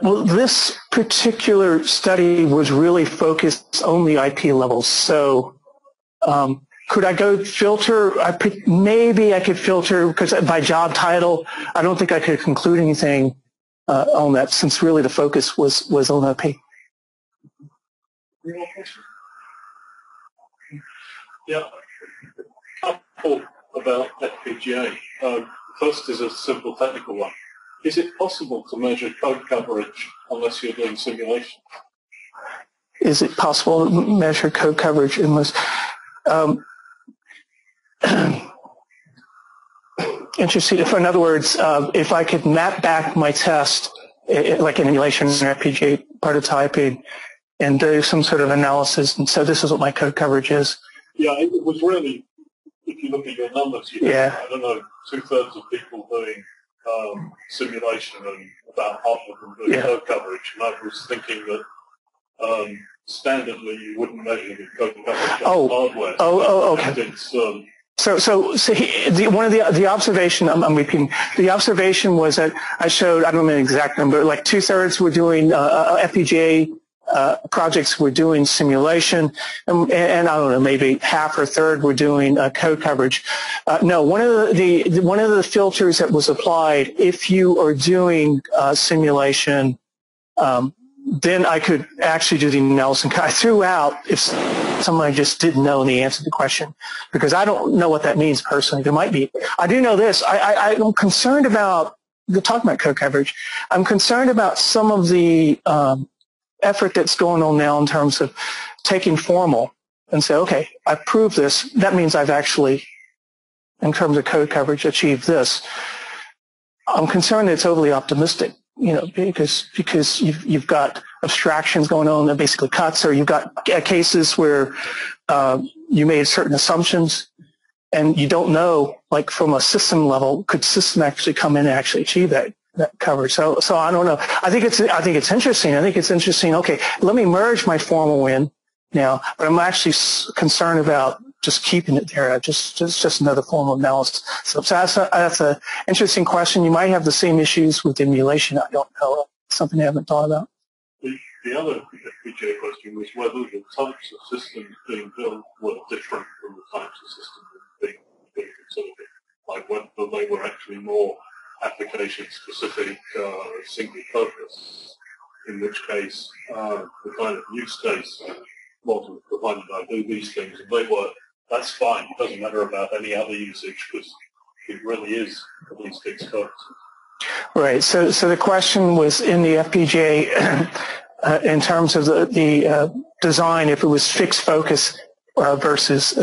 Well, this particular study was really focused on the IP levels. So could I go filter? Maybe I could filter, because by job title, I don't think I could conclude anything on that, since really the focus was on IP. Yeah. About FPGA. First is a simple technical one. Is it possible to measure code coverage unless you're doing simulation? Is it possible to measure code coverage unless... Interesting. In other words, if I could map back my test, like an emulation or FPGA prototyping, and do some sort of analysis, and so this is what my code coverage is. Yeah, it was really... If you look at your numbers, you have, I don't know, 2/3 of people doing simulation and about half of them doing code coverage. And I was thinking that standardly you wouldn't measure the code coverage Oh. on hardware. Okay. It's, One of the observation, I'm repeating, the observation was that I showed, I don't know the exact number, like 2/3 were doing FPGA projects were doing simulation, and I don't know, maybe half or a third were doing code coverage. No, one of the filters that was applied, if you are doing simulation, then I could actually do the analysis. I threw out if somebody just didn't know the answer to the question, because I don't know what that means personally. There might be. I do know this. I'm concerned about, talking about code coverage, I'm concerned about some of the effort that's going on now in terms of taking formal and say, okay, I've proved this. That means I've actually, in terms of code coverage, achieved this. I'm concerned that it's overly optimistic, because you've got abstractions going on that basically cuts, or you've got cases where you made certain assumptions and you don't know, like from a system level, could system actually come in and actually achieve that coverage. So I don't know. I think it's interesting. I think it's interesting. Okay, let me merge my formal in now, but I'm actually concerned about just keeping it there. Just another form of analysis. So that's an interesting question. You might have the same issues with emulation. I don't know. Something I haven't thought about. The other FPGA question was whether the types of systems being built were different from the types of systems being considered, like whether they were actually more application-specific, single purpose, in which case the kind of use case wasn't provided I do these things, and they were, that's fine, it doesn't matter about any other usage, because it really is at least fixed codes. Right, so the question was in the FPGA, in terms of the design, if it was fixed focus versus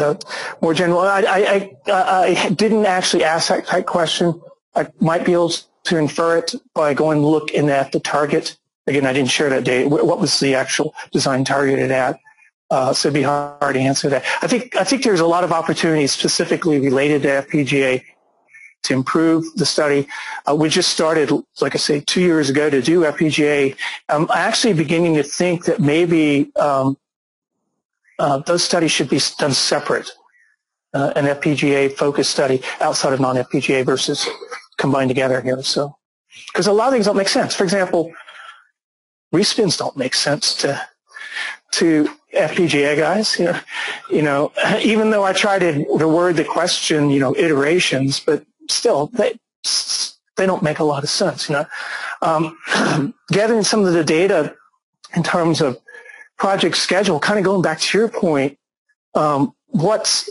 more general. I didn't actually ask that type question. I might be able to infer it by going and looking at the target. Again, I didn't share that data. What was the actual design targeted at? So it'd be hard to answer that. I think there's a lot of opportunities specifically related to FPGA to improve the study. We just started, like I say, 2 years ago to do FPGA. I'm actually beginning to think that maybe those studies should be done separate. An FPGA-focused study outside of non-FPGA versus combined together here. So, because a lot of things don't make sense. For example, respins don't make sense to FPGA guys. Even though I tried to word the question, iterations, but still they don't make a lot of sense. Gathering some of the data in terms of project schedule, kind of going back to your point, what's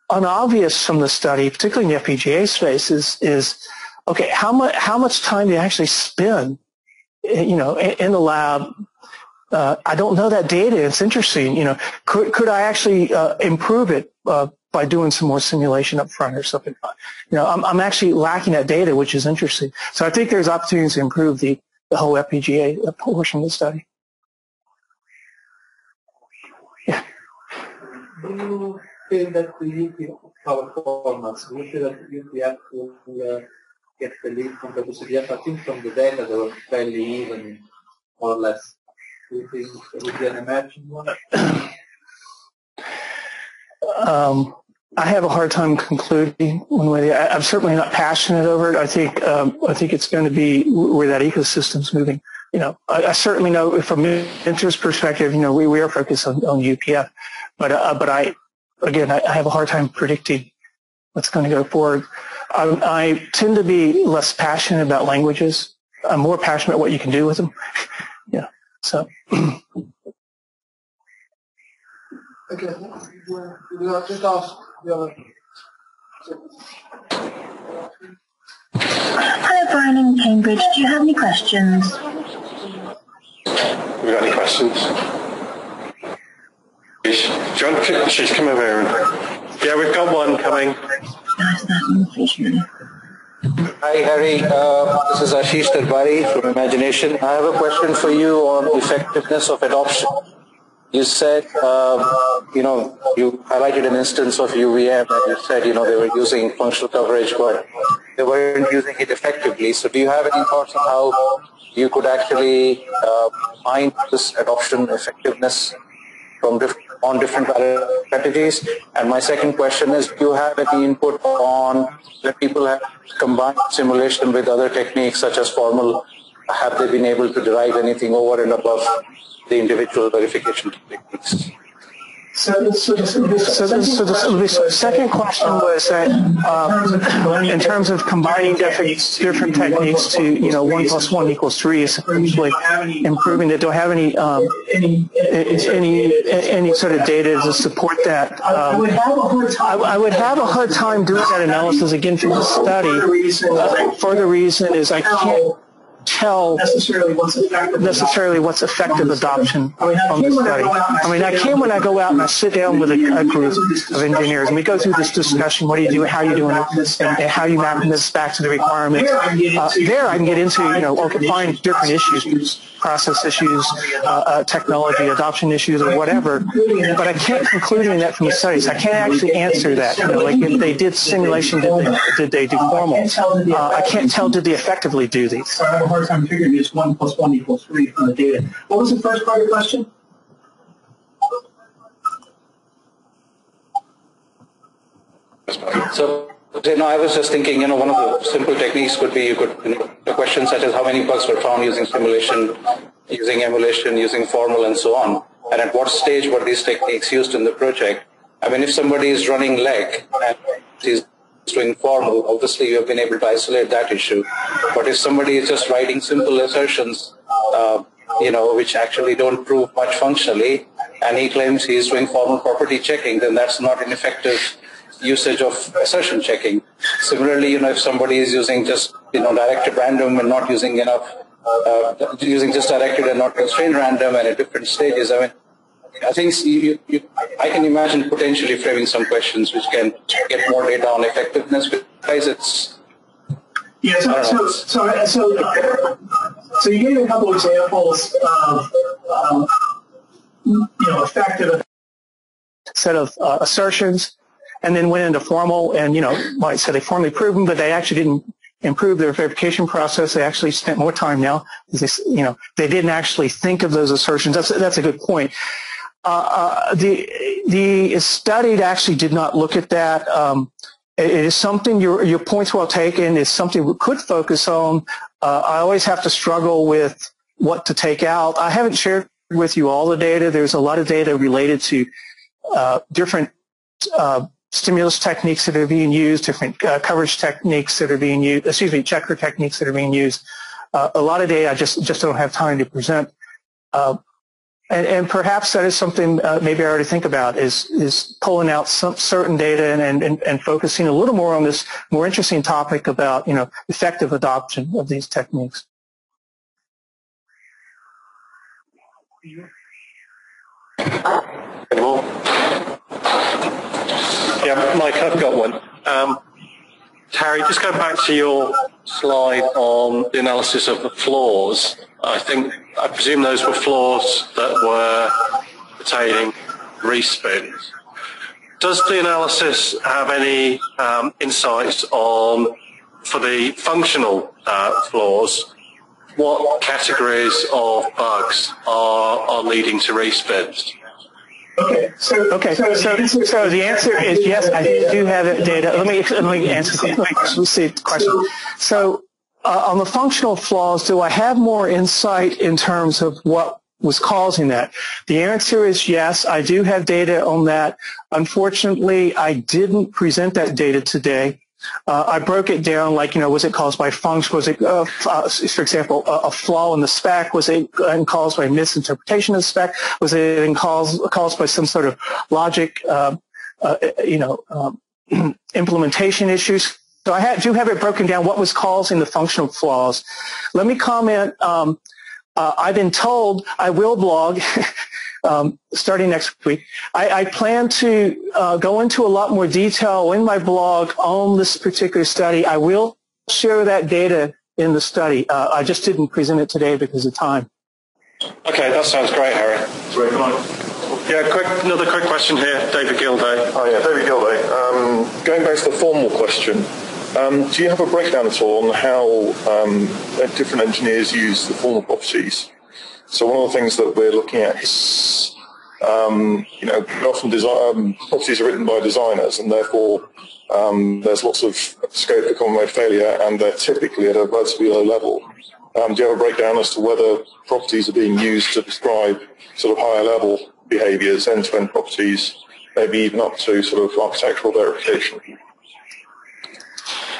unobvious from the study, particularly in the FPGA space, is okay, how much time do you actually spend, in the lab? I don't know that data. It's interesting. Could I actually improve it by doing some more simulation up front or something? I'm actually lacking that data, which is interesting. So I think there's opportunities to improve the whole FPGA portion of the study. Yeah. Do you feel that the power performance, do you feel that you have to get the lead compared to CDF? I think from the data they were fairly even, more or less. Do you think it would be an emerging one? I have a hard time concluding one way. I'm certainly not passionate over it. I think it's going to be where that ecosystem's moving. I certainly know from an interest perspective, we are focused on UPF, but I have a hard time predicting what's going to go forward. I tend to be less passionate about languages. I'm more passionate about what you can do with them. Yeah. So. Okay. We'll just ask the other. Hello, Brian in Cambridge. Do you have any questions? Have we got any questions? John, she's come over here. Yeah, we've got one coming. Hi, Harry. This is Ashish Tarbari from Imagination. I have a question for you on effectiveness of adoption. You said, you highlighted an instance of UVM, and you said, they were using functional coverage, but they weren't using it effectively. So do you have any thoughts on how you could actually find this adoption effectiveness from on different strategies? And my second question is, do you have any input on when people have combined simulation with other techniques such as formal? Have they been able to derive anything over and above the individual verification techniques? So the second question was that in terms of combining different techniques to 1 + 1 = 3 is essentially improving it. Do I have any sort of data to support that? I would have a hard time doing that analysis again from the study. For the reason is I can't tell necessarily what's effective adoption from the study. I mean, I can when I go out and I sit down with a group of engineers and we go through this discussion, what do you do, how are you doing it, and how you map this back to the requirements. There I can get into, or can find different issues, process issues, technology, adoption issues, or whatever, but I can't conclude that from the studies. I can't actually answer that. Like if they did simulation, did they do formal? I can't tell, did they effectively do these? I have a hard time figuring this 1 + 1 = 3 from the data. What was the first part of your question? So, I was just thinking, one of the simple techniques could be you could, the question such as how many bugs were found using simulation, using emulation, using formal, and so on, and at what stage were these techniques used in the project. I mean, if somebody is running leg and is doing formal, obviously you have been able to isolate that issue. But if somebody is just writing simple assertions, which actually don't prove much functionally, and he claims he's doing formal property checking, then that's not an effective usage of assertion checking. Similarly, if somebody is using just, directed random and not using enough, using just directed and not constrained random and at different stages, I mean, I think I can imagine potentially framing some questions which can get more data on effectiveness, because it's... Yeah, so you gave a couple examples of, effective set of assertions, and then went into formal, and, like I said, they formally proved them, but they actually didn't improve their verification process. They actually spent more time now, because they didn't actually think of those assertions. That's a good point. The study actually did not look at that. It is something, your point's well taken, is something we could focus on. I always have to struggle with what to take out. I haven't shared with you all the data. There's a lot of data related to different stimulus techniques that are being used, different coverage techniques that are being used, checker techniques that are being used. A lot of data I just don't have time to present. And perhaps that is something maybe I already think about, is pulling out some certain data and focusing a little more on this more interesting topic about, effective adoption of these techniques. Yeah, Mike, I've got one. Harry, just going back to your slide on the analysis of the flaws, I presume those were flaws that were pertaining respins. Does the analysis have any insights on, for the functional flaws, what categories of bugs are leading to respins? So the answer is yes, I do have that data. Let me answer. Let me see the question. So on the functional flaws, do I have more insight in terms of what was causing that? The answer is yes, I do have data on that. Unfortunately, I didn't present that data today. I broke it down like, was it caused by function? Was it, for example, a flaw in the spec? Was it caused by misinterpretation of the spec? Was it caused by some sort of logic, implementation issues? So I do have it broken down what was causing the functional flaws. Let me comment. I've been told I will blog starting next week. I plan to go into a lot more detail in my blog on this particular study. I will share that data in the study. I just didn't present it today because of time. Okay, that sounds great, Harry. Yeah, another quick question here, David Gilday. Oh yeah, David Gilday. Going back to the formal question, Do you have a breakdown at all on how different engineers use the formal properties? So one of the things that we're looking at is, often properties are written by designers, and therefore there's lots of scope for common mode failure, and they're typically at a relatively low level. Do you have a breakdown as to whether properties are being used to describe sort of higher level behaviors, end-to-end properties, maybe even up to sort of architectural verification?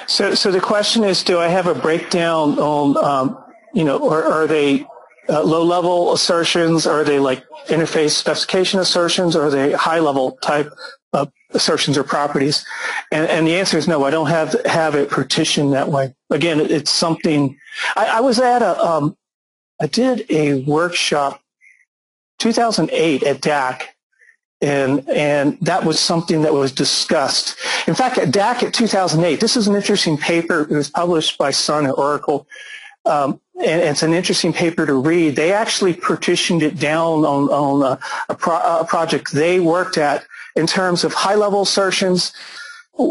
So the question is, do I have a breakdown on, or are they low-level assertions? Are they like interface specification assertions? Or are they high-level type of assertions or properties? And the answer is no. I don't have it partitioned that way. Again, it's something. I was at I did a workshop 2008 at DAC. And that was something that was discussed. In fact, at DAC at 2008, this is an interesting paper. It was published by Sun at Oracle. And it's an interesting paper to read. They actually partitioned it down on a project they worked at in terms of high-level assertions,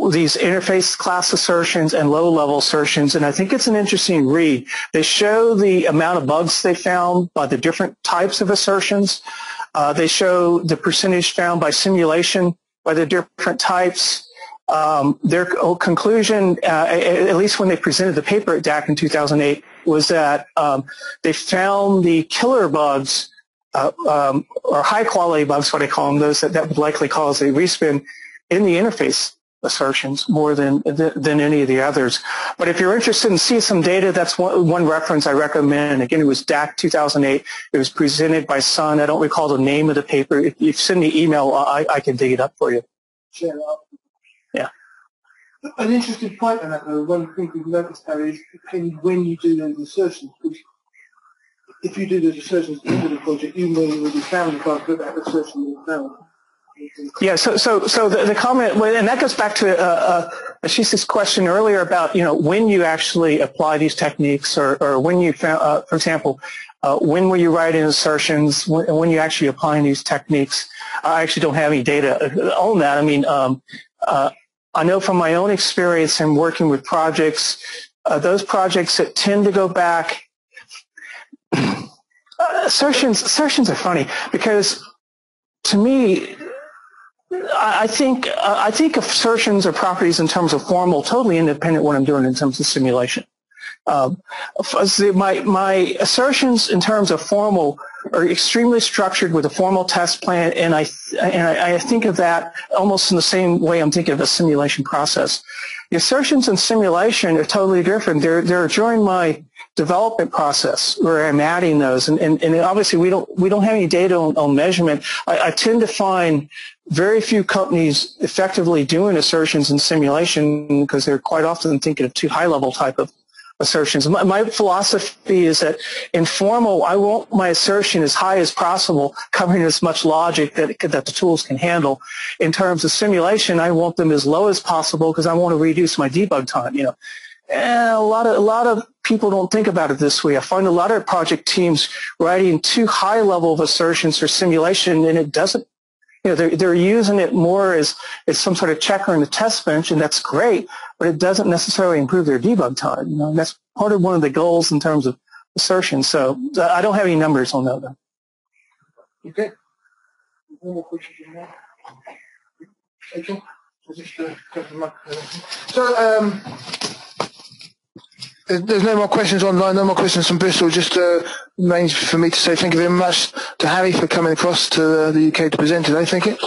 these interface class assertions, and low-level assertions. And I think it's an interesting read. They show the amount of bugs they found by the different types of assertions. They show the percentage found by simulation by the different types. Their conclusion, at least when they presented the paper at DAC in 2008, was that they found the killer bugs, or high-quality bugs, what I call them, those that would likely cause a respin in the interface assertions more than any of the others. But if you're interested in seeing some data, that's one reference I recommend. Again, it was DAC 2008. It was presented by Sun. I don't recall the name of the paper. If you send me email, I can dig it up for you. Share it. Yeah. An interesting point on that, though, one thing we've noticed, Harry, is depending when you do those assertions. Because if you do those assertions at the end of the project, you may already found you can't put that assertion in the found. Yeah, so the comment, and that goes back to Ashis's question earlier about, when you actually apply these techniques, or when you found, for example, when were you writing assertions, when you actually applying these techniques. I actually don't have any data on that. I mean, I know from my own experience in working with projects, those projects that tend to go back, assertions are funny, because to me, I think assertions are properties in terms of formal, totally independent of what I'm doing in terms of simulation. My assertions in terms of formal are extremely structured with a formal test plan, and I think of that almost in the same way I'm thinking of a simulation process. The assertions in simulation are totally different. They're during my development process where I'm adding those, and obviously we don't have any data on measurement. I tend to find very few companies effectively doing assertions in simulation because they're quite often thinking of too high-level type of assertions. My philosophy is that in formal, I want my assertion as high as possible, covering as much logic that the tools can handle. In terms of simulation, I want them as low as possible because I want to reduce my debug time. And a lot of people don't think about it this way. I find a lot of project teams writing too high level of assertions for simulation, and it doesn't. They're using it more as some sort of checker in the test bench, and that's great, but it doesn't necessarily improve their debug time. And that's part of one of the goals in terms of assertions. So I don't have any numbers on that, though. Okay. No more questions on that. Rachel? So, there's no more questions online, no more questions from Bristol. Just remains for me to say thank you very much to Harry for coming across to the UK to present today. Thank you.